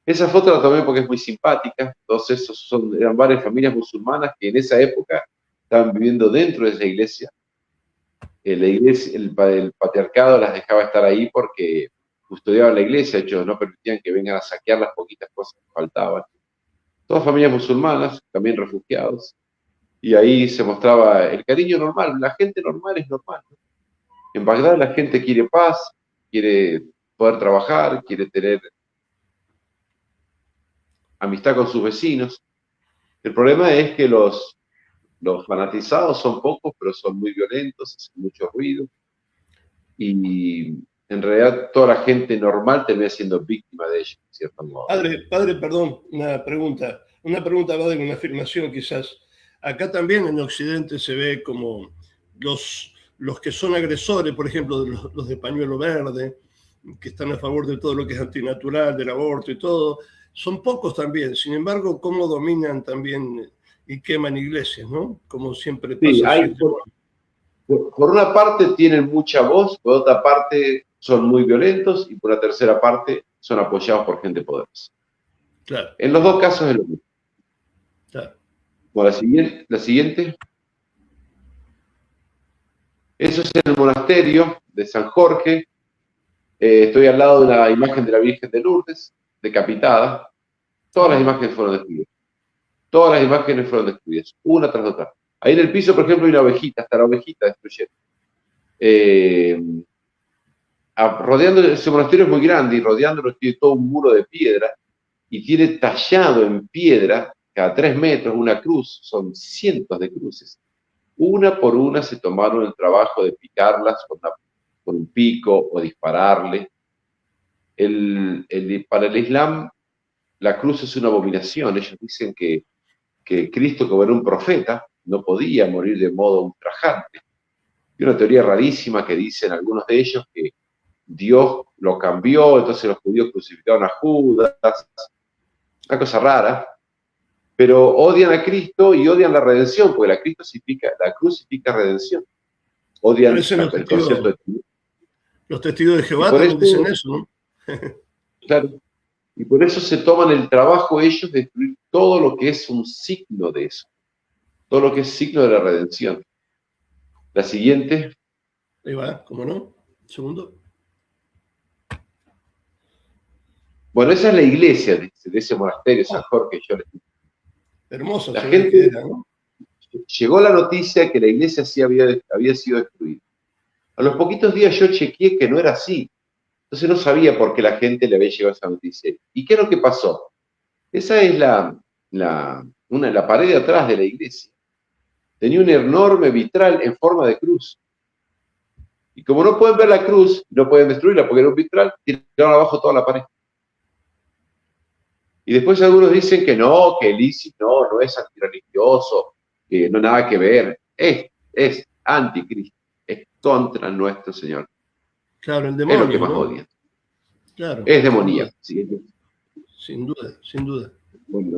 Esa foto la tomé porque es muy simpática. Todos esos eran varias familias musulmanas que en esa época estaban viviendo dentro de esa iglesia. El patriarcado las dejaba estar ahí porque custodiaban la iglesia, ellos no permitían que vengan a saquear las poquitas cosas que faltaban. Todas familias musulmanas, también refugiados. Y ahí se mostraba el cariño normal. La gente normal es normal, ¿no? En Bagdad la gente quiere paz, quiere poder trabajar, quiere tener amistad con sus vecinos. El problema es que los fanatizados son pocos, pero son muy violentos, hacen mucho ruido, y en realidad toda la gente normal termina siendo víctima de ellos, de cierto modo. Padre, perdón, una pregunta va de una afirmación quizás. Acá también en Occidente se ve como los que son agresores, por ejemplo, los de pañuelo verde, que están a favor de todo lo que es antinatural, del aborto y todo, son pocos también. Sin embargo, cómo dominan también y queman iglesias, ¿no? Como siempre pasa. Sí, por una parte tienen mucha voz, por otra parte son muy violentos y por la tercera parte son apoyados por gente poderosa. Claro. En los dos casos es lo mismo. Claro. Bueno, la siguiente. Eso es el monasterio de San Jorge. Estoy al lado de la imagen de la Virgen de Lourdes, decapitada. Todas las imágenes fueron destruidas. Todas las imágenes fueron destruidas, una tras otra. Ahí en el piso, por ejemplo, hay una ovejita, hasta la ovejita destruyeron. Rodeando, ese monasterio es muy grande y rodeándolo tiene todo un muro de piedra y tiene tallado en piedra, cada 3 metros, una cruz. Son cientos de cruces. Una por una se tomaron el trabajo de picarlas con un pico o dispararle. Para el Islam, la cruz es una abominación. Ellos dicen que Cristo, como era un profeta, no podía morir de modo ultrajante. Y una teoría rarísima que dicen algunos de ellos que Dios lo cambió, entonces los judíos crucificaron a Judas. Una cosa rara. Pero odian a Cristo y odian la redención, porque la cruz significa redención. Odian el concepto de Dios. Los testigos de Jehová también dicen eso, ¿no? Claro. Y por eso se toman el trabajo ellos de destruir todo lo que es un signo de eso. Todo lo que es signo de la redención. La siguiente. Ahí va, ¿cómo no? Segundo. Bueno, esa es la iglesia de ese monasterio, San Jorge, que yo les digo. Hermoso. La gente era, ¿no? Llegó la noticia que la iglesia sí había sido destruida. A los poquitos días yo chequeé que no era así. Entonces no sabía por qué la gente le había llegado esa noticia. ¿Y qué es lo que pasó? Esa es la pared de atrás de la iglesia. Tenía un enorme vitral en forma de cruz. Y como no pueden ver la cruz, no pueden destruirla porque era un vitral, tiraron abajo toda la pared. Y después algunos dicen que el ISIS no es antirreligioso, que no nada que ver. Es anticristo, es contra nuestro Señor. Claro, el demonio. Es lo que más odian. Claro. Es demoníaco. Sin duda. Bueno,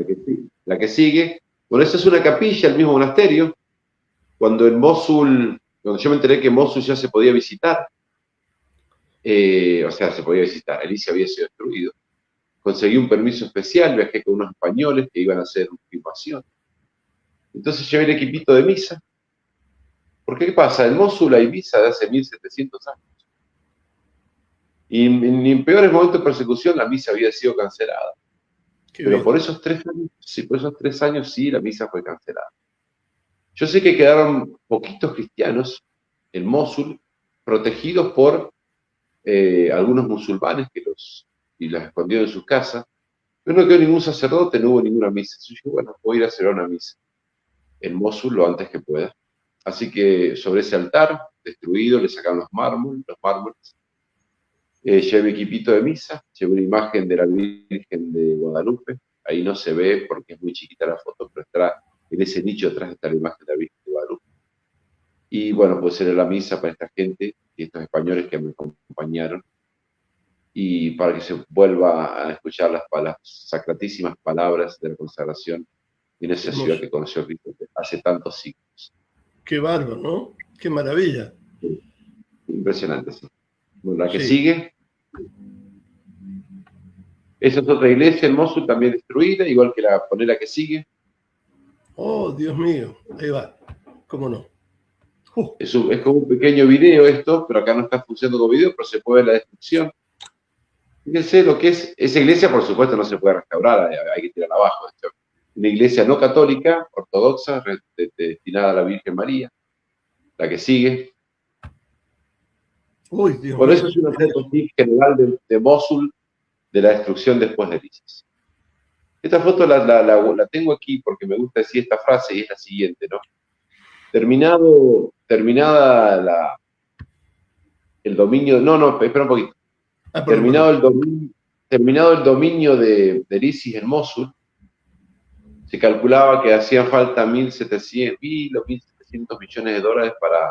la que sigue. Bueno, esa es una capilla, el mismo monasterio. Cuando yo me enteré que Mosul ya se podía visitar, se podía visitar, el ISIS había sido destruido. Conseguí un permiso especial, viajé con unos españoles que iban a hacer una filmación. Entonces llevé el equipito de misa. Porque ¿qué pasa? En Mosul hay misa de hace 1700 años. Y en peores momentos de persecución la misa había sido cancelada. Pero por esos 3 años sí, la misa fue cancelada. Yo sé que quedaron poquitos cristianos en Mosul, protegidos por algunos musulmanes que los escondieron en sus casas. Pero no quedó ningún sacerdote, no hubo ninguna misa. Entonces yo, bueno, voy a ir a hacer una misa en Mosul lo antes que pueda. Así que sobre ese altar destruido le sacaron los mármoles. Llevé mi equipito de misa, llevé una imagen de la Virgen de Guadalupe. Ahí no se ve porque es muy chiquita la foto, pero está en ese nicho atrás está la imagen de la Virgen de Guadalupe. Y bueno, pues era la misa para esta gente y estos españoles que me acompañaron. Y para que se vuelva a escuchar las sacratísimas palabras de la consagración en esa ciudad que conoció Cristo hace tantos siglos. Qué bárbaro, ¿no? Qué maravilla. Sí. Impresionante, sí. Bueno, la que sigue. Esa es otra iglesia en Mosul, también destruida, igual que la que sigue. Oh, Dios mío. Ahí va. ¿Cómo no? Es como un pequeño video esto, pero acá no está funcionando como video, pero se puede ver la destrucción. Fíjense lo que es. Esa iglesia, por supuesto, no se puede restaurar, hay que tirarla abajo. Una iglesia no católica, ortodoxa, destinada a la Virgen María. La que sigue. Uy, Dios Por mío. eso es una foto así general de Mosul, de la destrucción después del ISIS. Esta foto la tengo aquí porque me gusta decir esta frase y es la siguiente, ¿no? Terminada el dominio, espera un poquito. Terminado el dominio del ISIS en Mosul, se calculaba que hacían falta 1.700 o 1.700 millones de dólares para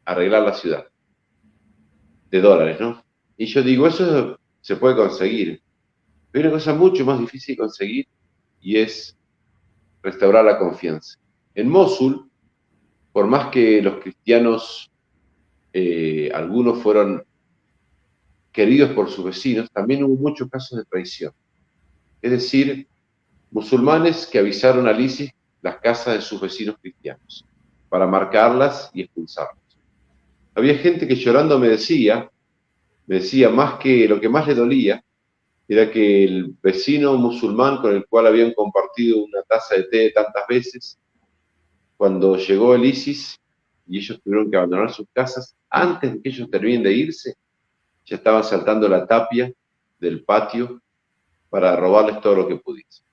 arreglar la ciudad. De dólares, ¿no? Y yo digo, eso se puede conseguir. Pero hay una cosa mucho más difícil de conseguir y es restaurar la confianza. En Mosul, por más que los cristianos, algunos fueron queridos por sus vecinos, también hubo muchos casos de traición. Es decir, musulmanes que avisaron al ISIS las casas de sus vecinos cristianos para marcarlas y expulsarlos. Había gente que llorando me decía más que lo que más le dolía era que el vecino musulmán con el cual habían compartido una taza de té tantas veces, cuando llegó el ISIS y ellos tuvieron que abandonar sus casas, antes de que ellos terminen de irse, ya estaban saltando la tapia del patio para robarles todo lo que pudiesen.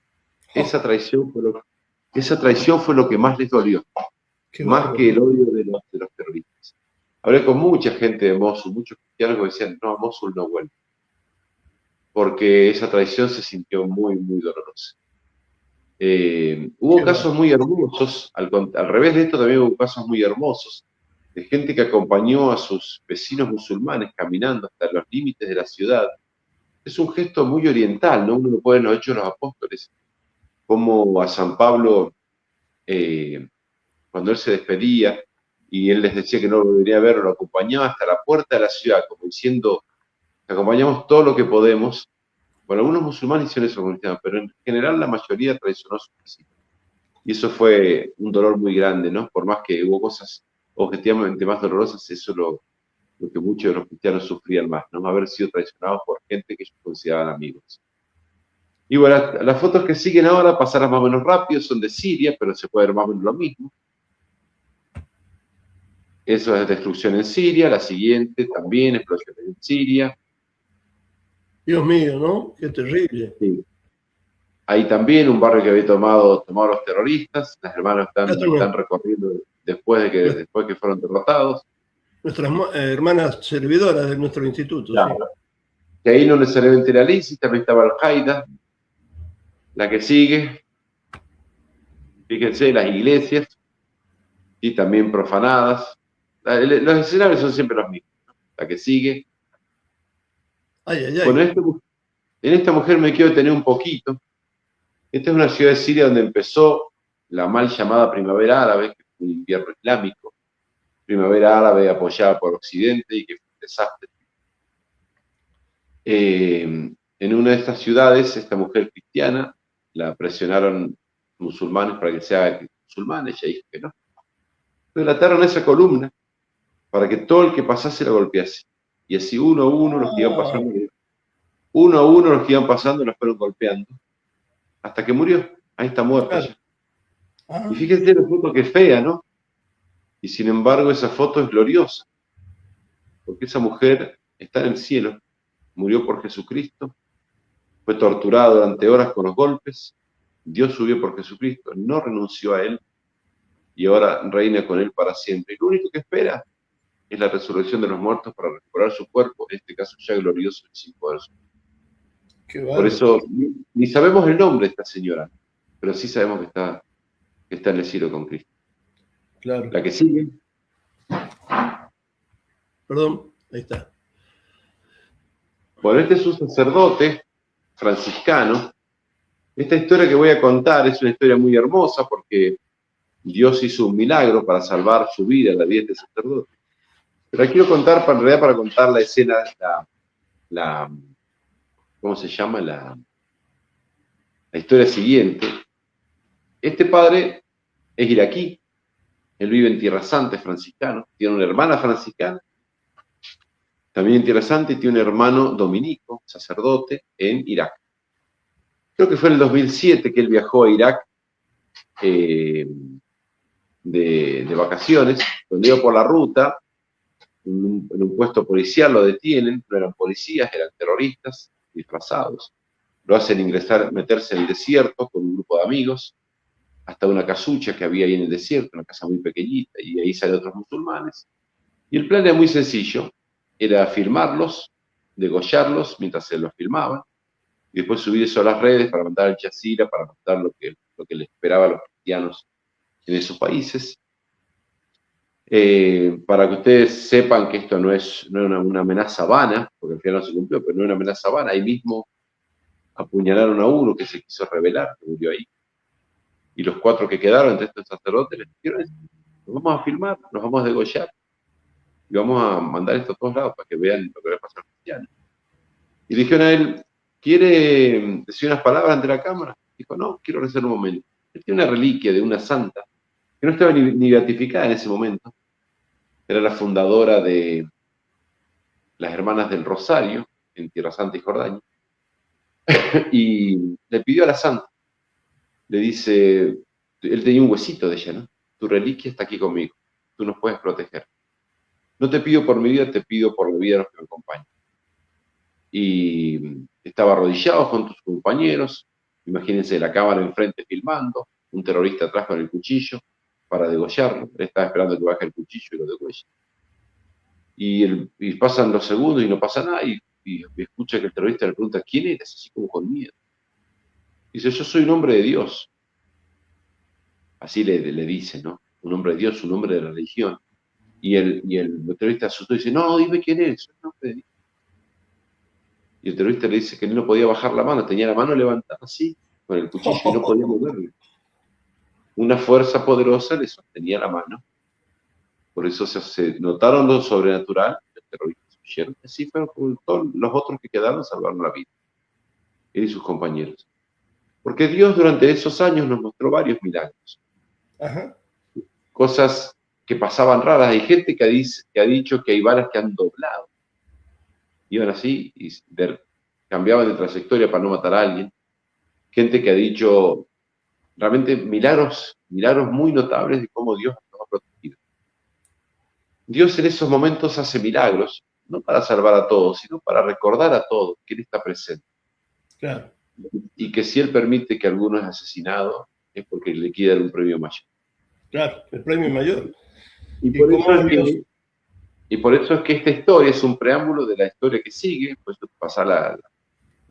Esa traición fue lo que más les dolió, más que el odio de los terroristas. Hablé con mucha gente de Mosul, muchos cristianos que decían, no, a Mosul no vuelve, porque esa traición se sintió muy, muy dolorosa. Hubo casos muy hermosos, al revés de esto también hubo casos muy hermosos, de gente que acompañó a sus vecinos musulmanes caminando hasta los límites de la ciudad. Es un gesto muy oriental, ¿no? Uno lo puede en los Hechos de los Apóstoles, como a San Pablo, cuando él se despedía y él les decía que no lo volvería a ver, lo acompañaba hasta la puerta de la ciudad, como diciendo, acompañamos todo lo que podemos. Bueno, algunos musulmanes hicieron eso con cristianos, pero en general la mayoría traicionó su vecino. Y eso fue un dolor muy grande, ¿no? Por más que hubo cosas objetivamente más dolorosas, eso es lo que muchos de los cristianos sufrían más, ¿no? Haber sido traicionados por gente que ellos consideraban amigos. Y bueno, las fotos que siguen ahora, pasarlas más o menos rápido, son de Siria, pero se puede ver más o menos lo mismo. Eso es destrucción en Siria, la siguiente también, explosiones en Siria. Dios mío, ¿no? Qué terrible. Sí. Ahí también un barrio que había tomado los terroristas, las hermanas están recorriendo después que fueron derrotados. Nuestras hermanas servidoras de nuestro instituto. Claro. Sí. Que ahí no necesariamente era ISIS, también estaba Al-Qaeda. La que sigue, fíjense, las iglesias, y también profanadas. Los escenarios son siempre los mismos, ¿no? La que sigue. Bueno, en esta mujer me quiero detener un poquito. Esta es una ciudad de Siria donde empezó la mal llamada primavera árabe, que fue un invierno islámico. Primavera árabe apoyada por Occidente y que fue un desastre. En una de estas ciudades, esta mujer cristiana, la presionaron musulmanes para que se haga musulmana, ella dijo que no. Relataron esa columna para que todo el que pasase la golpease. Y así uno a uno los que iban pasando los fueron golpeando, hasta que murió. Ahí está muerta ya. Y fíjense la foto que es fea, ¿no? Y sin embargo esa foto es gloriosa, porque esa mujer está en el cielo, murió por Jesucristo, fue torturada durante horas con los golpes, Dios subió por Jesucristo, no renunció a él, y ahora reina con él para siempre. Y lo único que espera es la resurrección de los muertos para recuperar su cuerpo, en este caso ya glorioso y sin poder sufrir. Por eso ni sabemos el nombre de esta señora, pero sí sabemos que está en el cielo con Cristo. Claro. La que sigue. Perdón, ahí está. Bueno, este es un sacerdote franciscano. Esta historia que voy a contar es una historia muy hermosa porque Dios hizo un milagro para salvar su vida, la vida de este sacerdote. Pero la quiero contar en realidad para contar la escena, ¿cómo se llama? La historia siguiente. Este padre es iraquí, él vive en Tierra Santa, es franciscano, tiene una hermana franciscana, también en Tierra Santa, y tiene un hermano dominico, sacerdote, en Irak. Creo que fue en el 2007 que él viajó a Irak de vacaciones, cuando iba por la ruta, en un puesto policial, lo detienen, no eran policías, eran terroristas disfrazados. Lo hacen ingresar, meterse en el desierto con un grupo de amigos, hasta una casucha que había ahí en el desierto, una casa muy pequeñita, y ahí salen otros musulmanes. Y el plan era muy sencillo, era filmarlos, degollarlos mientras se los filmaban, y después subir eso a las redes para mandar al Jazeera, para mostrar lo que les esperaba a los cristianos en esos países. Para que ustedes sepan que esto no es una amenaza vana, porque al final no se cumplió, pero no es una amenaza vana. Ahí mismo apuñalaron a uno que se quiso rebelar, que murió ahí. Y los 4 que quedaron entre estos sacerdotes les dijeron: nos vamos a filmar, nos vamos a degollar, y vamos a mandar esto a todos lados para que vean lo que le pasa a los cristianos. Y le dijeron a él: ¿quiere decir unas palabras ante la cámara? Dijo: no, quiero rezar un momento. Él tiene una reliquia de una santa que no estaba ni beatificada en ese momento. Era la fundadora de las Hermanas del Rosario, en Tierra Santa y Jordania. Y le pidió a la santa, le dice, él tenía un huesito de ella, ¿no? Tu reliquia está aquí conmigo, tú nos puedes proteger. No te pido por mi vida, te pido por la vida de los que me acompañan. Y estaba arrodillado con tus compañeros, imagínense la cámara enfrente filmando, un terrorista atrás con el cuchillo para degollarlo. Él estaba esperando que baje el cuchillo y lo degolle. Y pasan los segundos y no pasa nada, y escucha que el terrorista le pregunta: ¿quién eres? Así como con miedo. Dice: yo soy un hombre de Dios. Así le dice, ¿no? Un hombre de Dios, un hombre de la religión. Y el terrorista asustó y dice: no, dime quién eres, soy un hombre de Dios. Y el terrorista le dice que él no podía bajar la mano, tenía la mano levantada así, con el cuchillo, y no podía moverlo. Una fuerza poderosa le sostenía la mano. Por eso se notaron lo sobrenatural, el terrorista huyeron. Así fueron con todos los otros que quedaron, salvaron la vida. Él y sus compañeros. Porque Dios durante esos años nos mostró varios milagros. Ajá. Cosas que pasaban raras. Hay gente que ha dicho que hay balas que han doblado. Iban así y cambiaban de trayectoria para no matar a alguien. Gente que ha dicho realmente milagros muy notables de cómo Dios nos ha protegido. Dios en esos momentos hace milagros, no para salvar a todos, sino para recordar a todos que Él está presente. Claro. Y que si Él permite que alguno es asesinado, es porque le quiere dar un premio mayor. Claro, el premio mayor. Y por eso es que esta historia es un preámbulo de la historia que sigue, pues pasa la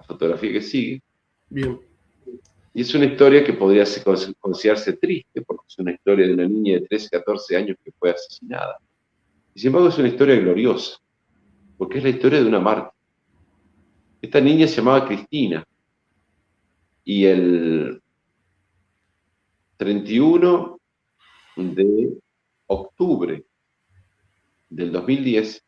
fotografía que sigue. Bien. Y es una historia que podría considerarse triste, porque es una historia de una niña de 13, 14 años que fue asesinada. Y sin embargo es una historia gloriosa, porque es la historia de una mártir. Esta niña se llamaba Cristina, y el 31 de octubre del 2010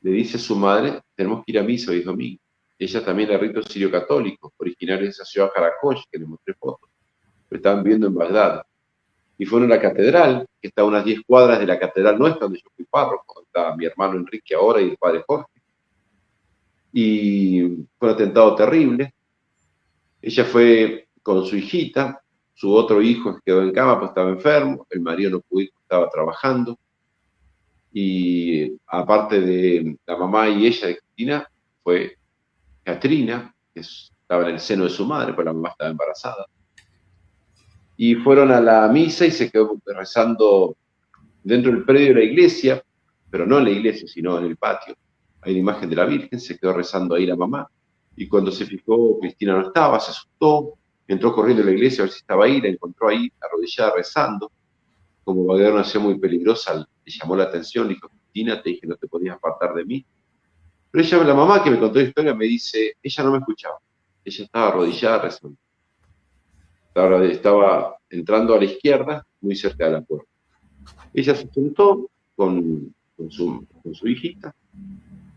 le dice a su madre: tenemos que ir a misa hoy es domingo. Ella también era rito sirio católico, originaria de esa ciudad Karakosh, que le mostré fotos. Lo estaban viendo en Bagdad. Y fueron a la catedral, que está a unas 10 cuadras de la catedral nuestra, donde yo fui párroco, donde está mi hermano Enrique ahora y el padre Jorge. Y fue un atentado terrible. Ella fue con su hijita, su otro hijo quedó en cama, pues estaba enfermo, el marido no pudo ir, estaba trabajando. Y aparte de la mamá y ella de Cristina, fue Katrina, que estaba en el seno de su madre, pues la mamá estaba embarazada. Y fueron a la misa y se quedó rezando dentro del predio de la iglesia, pero no en la iglesia, sino en el patio. Hay una imagen de la Virgen, se quedó rezando ahí la mamá. Y cuando se fijó, Cristina no estaba, se asustó, entró corriendo a la iglesia a ver si estaba ahí, la encontró ahí, arrodillada, rezando. Como va a haber una acción muy peligrosa, le llamó la atención, le dijo: Cristina, te dije no te podías apartar de mí. Pero ella, la mamá que me contó la historia, me dice: ella no me escuchaba, ella estaba arrodillada rezando. Estaba entrando a la izquierda, muy cerca de la puerta. Ella se sentó con su hijita,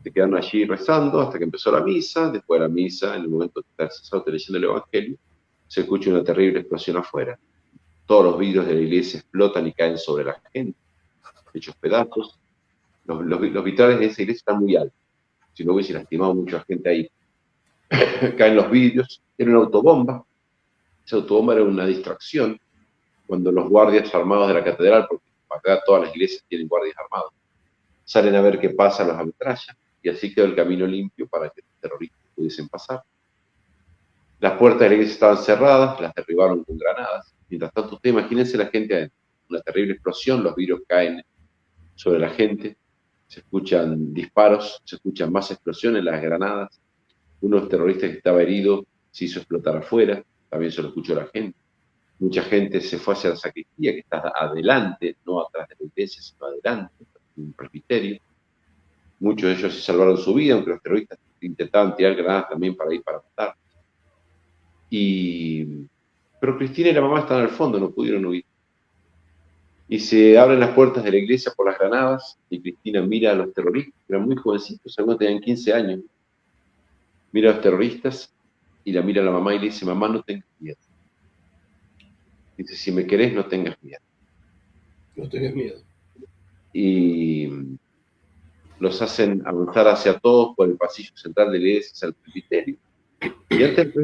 se quedaron allí rezando hasta que empezó la misa. Después de la misa, en el momento que está leyendo el Evangelio, se escucha una terrible explosión afuera. Todos los vidrios de la iglesia explotan y caen sobre la gente, hechos pedazos. Los vitrales de esa iglesia están muy altos, si no hubiese lastimado mucha gente ahí. Caen los vidrios, era una autobomba. Esa autobomba era una distracción cuando los guardias armados de la catedral, porque acá todas las iglesias tienen guardias armados, salen a ver qué pasa, los ametrallan, y así quedó el camino limpio para que los terroristas pudiesen pasar. Las puertas de la iglesia estaban cerradas, las derribaron con granadas. Mientras tanto, usted imagínense la gente adentro. Una terrible explosión, los vidrios caen sobre la gente, se escuchan disparos, se escuchan más explosiones, las granadas. Uno de los terroristas que estaba herido se hizo explotar afuera, también se lo escuchó la gente. Mucha gente se fue hacia la sacristía, que está adelante, no atrás de la iglesia, sino adelante, en un presbiterio. Muchos de ellos se salvaron su vida, aunque los terroristas intentaban tirar granadas también para ir para matar. Pero Cristina y la mamá estaban al fondo, no pudieron huir. Y se abren las puertas de la iglesia por las granadas, y Cristina mira a los terroristas, eran muy jovencitos, algunos tenían 15 años. Mira a los terroristas, y la mira a la mamá y le dice: mamá, no tengas miedo. Dice: si me querés, no tengas miedo. No tengas miedo. Y los hacen avanzar hacia todos por el pasillo central de la iglesia, hacia el presbiterio. Y antes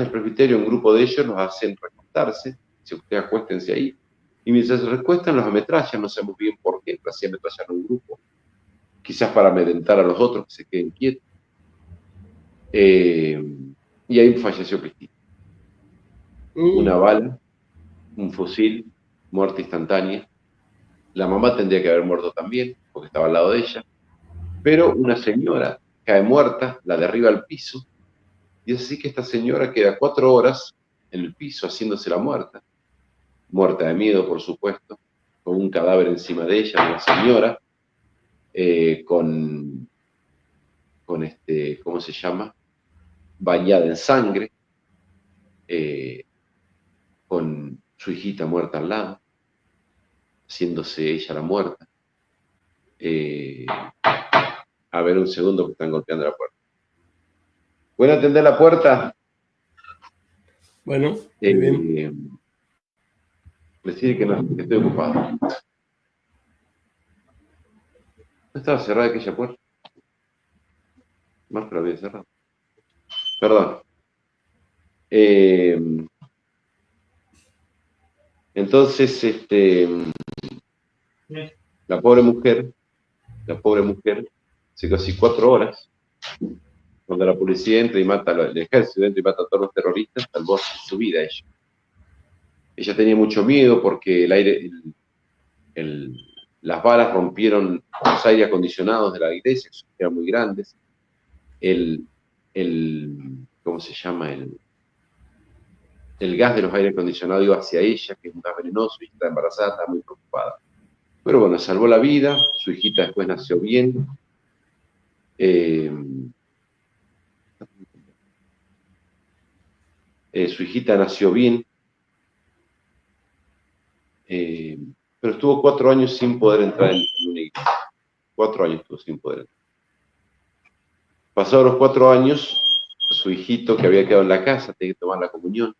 del presbiterio, un grupo de ellos los hacen recostarse. Si ustedes acuéstense ahí. Y mientras se recuestan, los ametrallan, no sabemos bien por qué, pero así ametrallan a un grupo. Quizás para amedrentar a los otros que se queden quietos. Y ahí falleció Cristina. Una bala, un fusil, muerte instantánea. La mamá tendría que haber muerto también, porque estaba al lado de ella. Pero una señora cae muerta, la derriba al piso. Y es así que esta señora queda 4 horas en el piso haciéndose la muerta. Muerta de miedo, por supuesto, con un cadáver encima de ella, una señora, ¿cómo se llama? Bañada en sangre, con su hijita muerta al lado, haciéndose ella la muerta. A ver, un segundo que están golpeando la puerta. ¿Pueden atender la puerta? Bueno, muy bien. Decir que no, que estoy ocupado. ¿No estaba cerrada aquella puerta? Más que la había cerrado. Perdón. Entonces, la pobre mujer, se casi 4 horas, cuando la policía entra y mata al ejército, entra y mata a todos los terroristas, salvó su vida ella. Ella tenía mucho miedo porque las balas rompieron los aire acondicionados de la iglesia, que eran muy grandes. ¿Cómo se llama? El gas de los aire acondicionados iba hacia ella, que es un gas venenoso, y está embarazada, está muy preocupada. Pero bueno, salvó la vida, su hijita después nació bien. Su hijita nació bien, pero estuvo 4 años sin poder entrar en una iglesia. 4 años estuvo sin poder entrar. Pasados los 4 años, su hijito que había quedado en la casa tenía que tomar la comunión,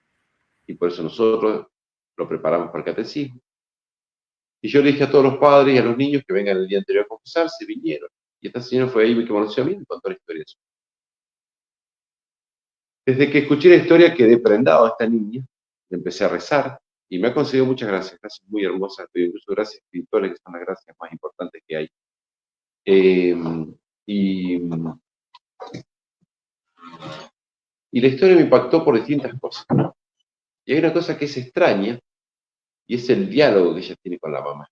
y por eso nosotros lo preparamos para el catecismo. Y yo le dije a todos los padres y a los niños que vengan el día anterior a confesarse, vinieron. Y esta señora fue ahí, me conoció a mí y me contó la historia. Desde que escuché la historia quedé prendado a esta niña, empecé a rezar y me ha concedido muchas gracias muy hermosas, pero incluso gracias espirituales, que son las gracias más importantes que hay. Y la historia me impactó por distintas cosas, ¿no? Y hay una cosa que es extraña, y es el diálogo que ella tiene con la mamá.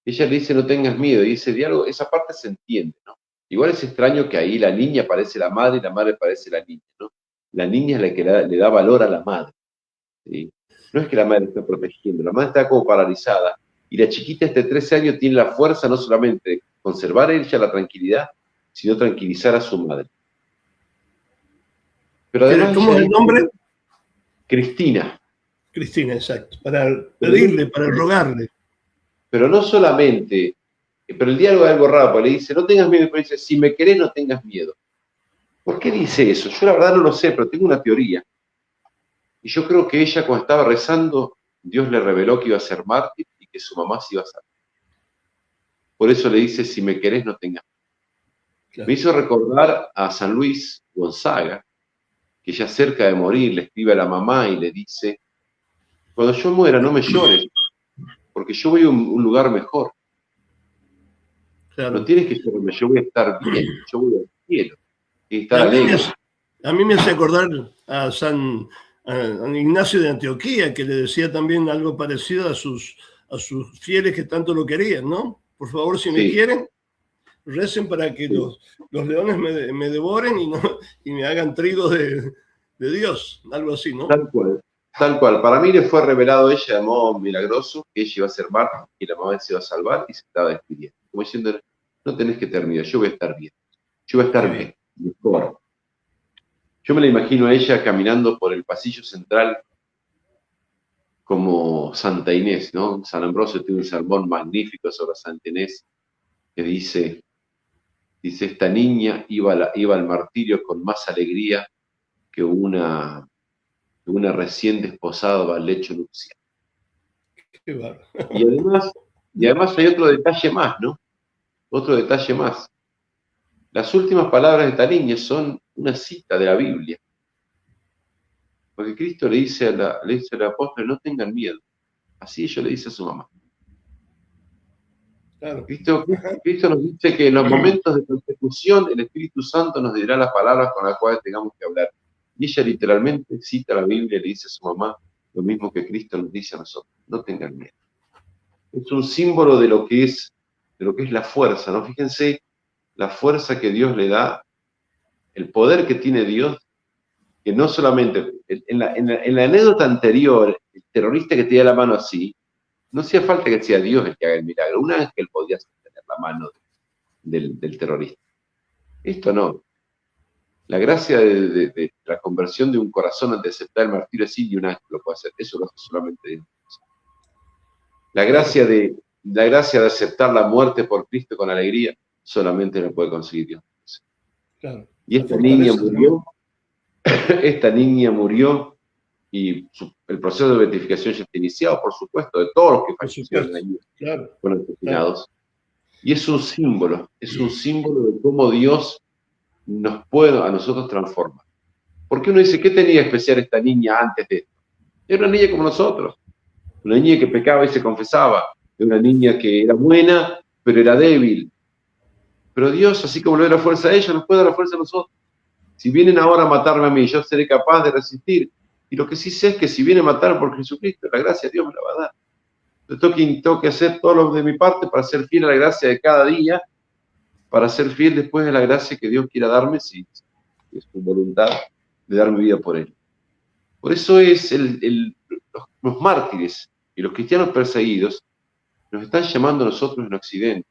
Ella le dice: no tengas miedo, y ese diálogo, esa parte se entiende, ¿no? Igual es extraño que ahí la niña parece la madre y la madre parece la niña, ¿no? La niña es la que le da valor a la madre, ¿sí? No es que la madre esté protegiendo, la madre está como paralizada, y la chiquita de 13 años tiene la fuerza no solamente de conservar ella la tranquilidad, sino tranquilizar a su madre. Pero además, ¿cómo es el nombre? Cristina. Cristina, exacto. Para pedirle, para rogarle. Pero no solamente, pero el diálogo es algo raro, porque le dice: no tengas miedo, pero dice: si me querés, no tengas miedo. ¿Por qué dice eso? Yo la verdad no lo sé, pero tengo una teoría. Y yo creo que ella, cuando estaba rezando, Dios le reveló que iba a ser mártir y que su mamá se iba a salvar. Por eso le dice: si me querés, no tengas miedo. Claro. Me hizo recordar a San Luis Gonzaga, que ya cerca de morir le escribe a la mamá y le dice: cuando yo muera, no me llores, porque yo voy a un lugar mejor. No tienes que decirme, yo voy a estar bien, yo voy al cielo. Y estar alegre. A mí me hace acordar a Ignacio de Antioquía, que le decía también algo parecido a sus fieles que tanto lo querían, ¿no? Por favor, si me quieren, recen para que los leones me devoren y me hagan trigo de Dios, algo así, ¿no? Tal cual. Tal cual. Para mí le fue revelado ella de modo milagroso que ella iba a ser mártir y la mamá se iba a salvar y se estaba despidiendo. Como diciendo, no tenés que tener miedo, yo voy a estar bien. Yo voy a estar bien, mejor. Yo me la imagino a ella caminando por el pasillo central como Santa Inés, ¿no? San Ambrosio tiene un sermón magnífico sobre Santa Inés que dice, esta niña iba al martirio con más alegría que una recién desposada va al lecho nupcial. Y además hay otro detalle más, ¿no? Otro detalle más. Las últimas palabras de esta niña son una cita de la Biblia. Porque Cristo le dice al apóstol, no tengan miedo. Así ella le dice a su mamá. Claro. Cristo nos dice que en los momentos de persecución el Espíritu Santo nos dirá las palabras con las cuales tengamos que hablar. Y ella literalmente cita la Biblia y le dice a su mamá lo mismo que Cristo nos dice a nosotros. No tengan miedo. Es un símbolo de lo que es la fuerza, ¿no? Fíjense la fuerza que Dios le da, el poder que tiene Dios, que no solamente, en la anécdota anterior, el terrorista que tenía la mano así, no hacía falta que sea Dios el que haga el milagro, un ángel podía sostener la mano del terrorista. Esto no. La gracia de la conversión de un corazón ante aceptar el martirio así, ni un ángel lo puede hacer, eso lo hace solamente Dios. La gracia de aceptar la muerte por Cristo con alegría, solamente lo puede conseguir Dios. Claro. Y esta niña murió y el proceso de beatificación ya está iniciado, por supuesto, de todos los que fallecieron allí, fueron asesinados. Claro. Y es un símbolo de cómo Dios nos puede a nosotros transformar. Porque uno dice, ¿qué tenía especial esta niña antes de esto? Era una niña como nosotros, una niña que pecaba y se confesaba, era una niña que era buena, pero era débil. Pero Dios, así como le da la fuerza a ella, nos puede dar la fuerza a nosotros. Si vienen ahora a matarme a mí, yo seré capaz de resistir. Y lo que sí sé es que si viene a matar por Jesucristo, la gracia de Dios me la va a dar. Yo tengo que hacer todo lo de mi parte para ser fiel a la gracia de cada día, para ser fiel después de la gracia que Dios quiera darme, si es su voluntad de dar mi vida por Él. Por eso es los mártires y los cristianos perseguidos nos están llamando a nosotros en Occidente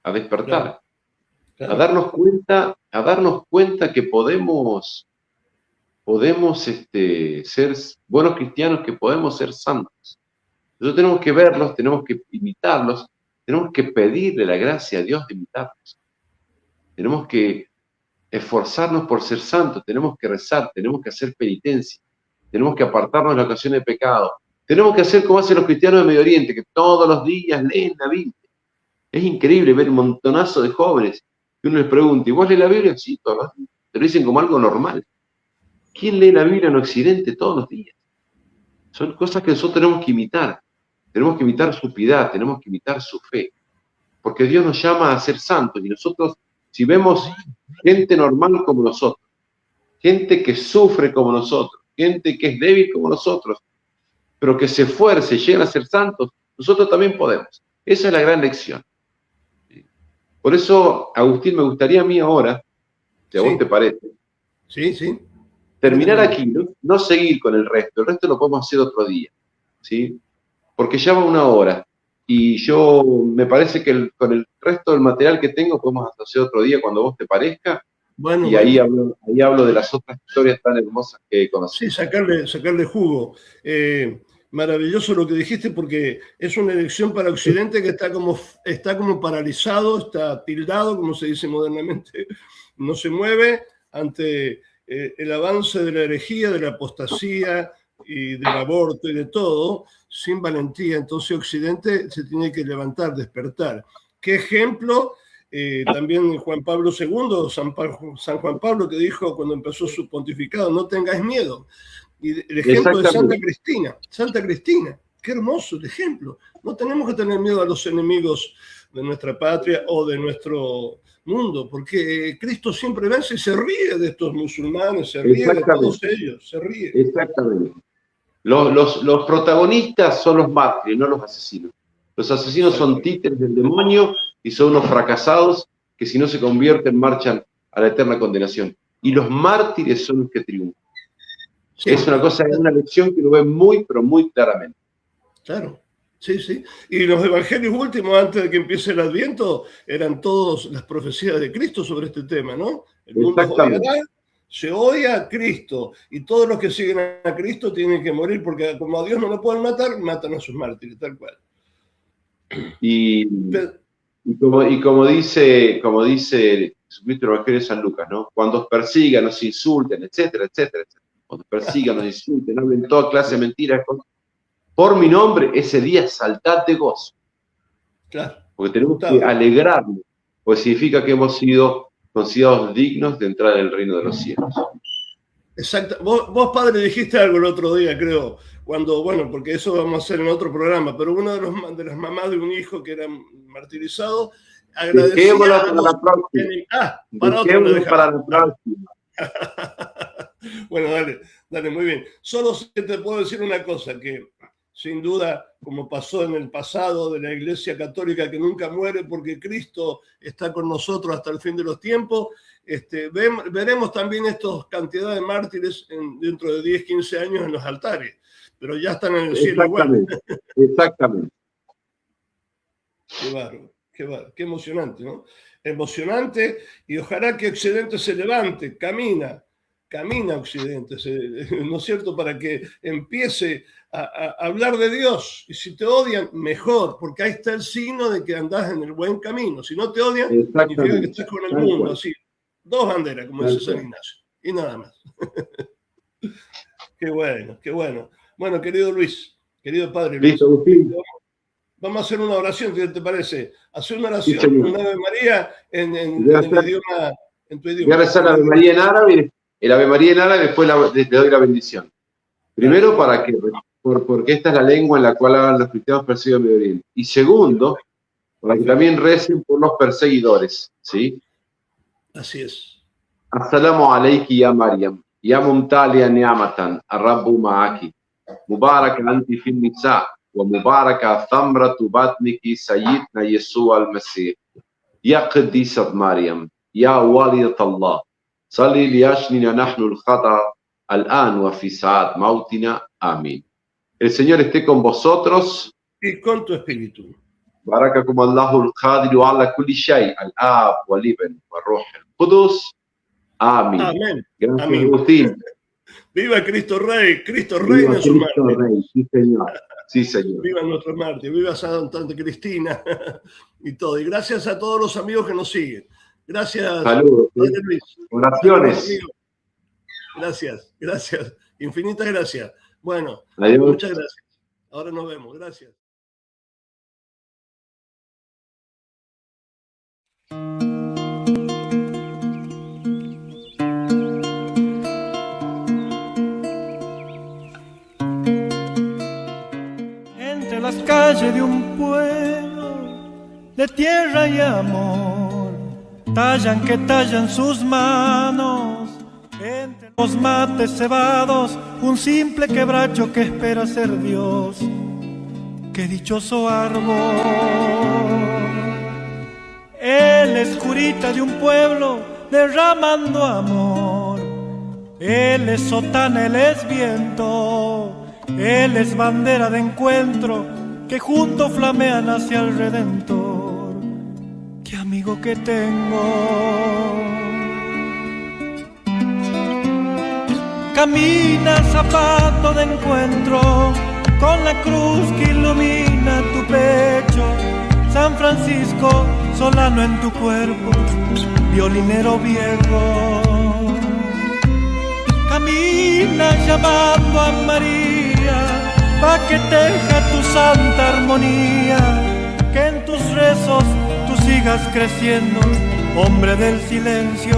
a despertar. Claro. A darnos cuenta que podemos ser buenos cristianos, que podemos ser santos. Nosotros tenemos que verlos, tenemos que imitarlos, tenemos que pedirle la gracia a Dios de imitarlos. Tenemos que esforzarnos por ser santos, tenemos que rezar, tenemos que hacer penitencia, tenemos que apartarnos de la ocasión de pecado, tenemos que hacer como hacen los cristianos de Medio Oriente, que todos los días leen la Biblia. Es increíble ver un montonazo de jóvenes que uno les pregunta, ¿y vos lees la Biblia? Sí, todos los días. Te lo dicen como algo normal. ¿Quién lee la Biblia en Occidente todos los días? Son cosas que nosotros tenemos que imitar. Tenemos que imitar su piedad, tenemos que imitar su fe. Porque Dios nos llama a ser santos. Y nosotros, si vemos gente normal como nosotros, gente que sufre como nosotros, gente que es débil como nosotros, pero que se esfuerce y llegan a ser santos, nosotros también podemos. Esa es la gran lección. Por eso, Agustín, me gustaría a mí ahora, si a vos te parece, terminar aquí, no seguir con el resto lo podemos hacer otro día, ¿sí? Porque ya va 1 hora, y yo me parece que con el resto del material que tengo podemos hacer otro día cuando vos te parezca, ahí hablo de las otras historias tan hermosas que conocí. Sí, sacarle jugo. Maravilloso lo que dijiste, porque es una elección para Occidente que está como paralizado, está tildado, como se dice modernamente, no se mueve ante el avance de la herejía, de la apostasía y del aborto y de todo, sin valentía. Entonces Occidente se tiene que levantar, despertar. ¿Qué ejemplo? También Juan Pablo II, San Juan Pablo, que dijo cuando empezó su pontificado, no tengáis miedo. Y el ejemplo de Santa Cristina Qué hermoso el ejemplo. No tenemos que tener miedo a los enemigos de nuestra patria o de nuestro mundo, porque Cristo siempre vence y se ríe de estos musulmanes, se ríe de todos ellos, se ríe. Exactamente. Los protagonistas son los mártires, no los asesinos. Los asesinos son títeres del demonio y son unos fracasados que si no se convierten marchan a la eterna condenación. Y los mártires son los que triunfan. Sí. Es una lección que lo ve muy, pero muy claramente. Claro, sí, sí. Y los evangelios últimos, antes de que empiece el Adviento, eran todas las profecías de Cristo sobre este tema, ¿no? El mundo se odia a Cristo, y todos los que siguen a Cristo tienen que morir, porque como a Dios no lo pueden matar, matan a sus mártires, tal cual. Y como dice Jesucristo en el Evangelio de San Lucas, ¿no? Cuando os persigan, os insulten, etcétera, etcétera, etcétera. Cuando os persigan, os insulten, hablen toda clase de mentiras, por mi nombre, ese día saltad de gozo. Claro. Porque tenemos que alegrarnos, pues significa que hemos sido considerados dignos de entrar en el reino de los cielos. Exacto. Vos, padre, dijiste algo el otro día, creo, porque eso vamos a hacer en otro programa, pero uno de las mamás de un hijo que era martirizado agradecía para la próxima. Para la próxima. Bueno, dale, muy bien. Solo te puedo decir una cosa, que sin duda, como pasó en el pasado de la Iglesia Católica, que nunca muere porque Cristo está con nosotros hasta el fin de los tiempos, veremos también estas cantidades de mártires dentro de 10, 15 años en los altares, pero ya están en el cielo igual. Exactamente. Qué bárbaro, qué emocionante, ¿no? Emocionante, y ojalá que Occidente se levante, camina Occidente, ¿no es cierto?, para que empiece a hablar de Dios. Y si te odian, mejor, porque ahí está el signo de que andás en el buen camino. Si no te odian, significa que estás con el mundo, así. 2 banderas, como dice San Ignacio, y nada más. Qué bueno. Bueno, querido Luis, querido padre Luis, listo, Agustín. Vamos a hacer una oración, ¿qué te parece? Hacer una oración, una Ave María en tu idioma. Voy a rezar la Ave María en árabe, el Ave María en árabe, después le doy la bendición. Primero, porque esta es la lengua en la cual hablan los cristianos perseguidos en Medio Oriente. Y segundo, para que también recen por los perseguidores, ¿sí? Así es. Assalamu alayki ya Maryam, ya mumtalia ni'amatan, ar-rabbu ma'aki, mubaraka anti fin nisa, wa mubaraka thamratu batniki sayyidna Yeshua al-Masih, ya qadisat Maryam, ya walidat Allah, salli liyashnina nahnu al-khata al-an wa fi sa'at mautina. Amén. El Señor esté con vosotros. Y con tu espíritu. Barakakum Allahu al-Qadiru ala kulli shay, al-Ab, wal-Ibn, wal-Ruh al-Qudus. Amén. Amén. Gracias, Amén. Agustín. Viva Cristo Rey, Cristo reina en su Cristo Rey, sí señor. Sí, señor. Viva nuestro mártir, viva Santa Cristina y todo. Y gracias a todos los amigos que nos siguen. Gracias. Saludos. Oraciones. Gracias. Infinitas gracias. Bueno, adiós. Muchas gracias. Ahora nos vemos. Gracias. Entre las calles de un pueblo de tierra y amor, tallan sus manos. Entre los mates cebados, un simple quebracho que espera ser Dios. ¡Qué dichoso árbol! Él es curita de un pueblo derramando amor. Él es sotana, él es viento. Él es bandera de encuentro que juntos flamean hacia el Redentor. ¡Qué amigo que tengo! Camina zapato de encuentro con la cruz que ilumina tu pecho. San Francisco, solano en tu cuerpo, violinero viejo. Camina llamando a María, pa' que teja tu santa armonía, que en tus rezos tú sigas creciendo, hombre del silencio.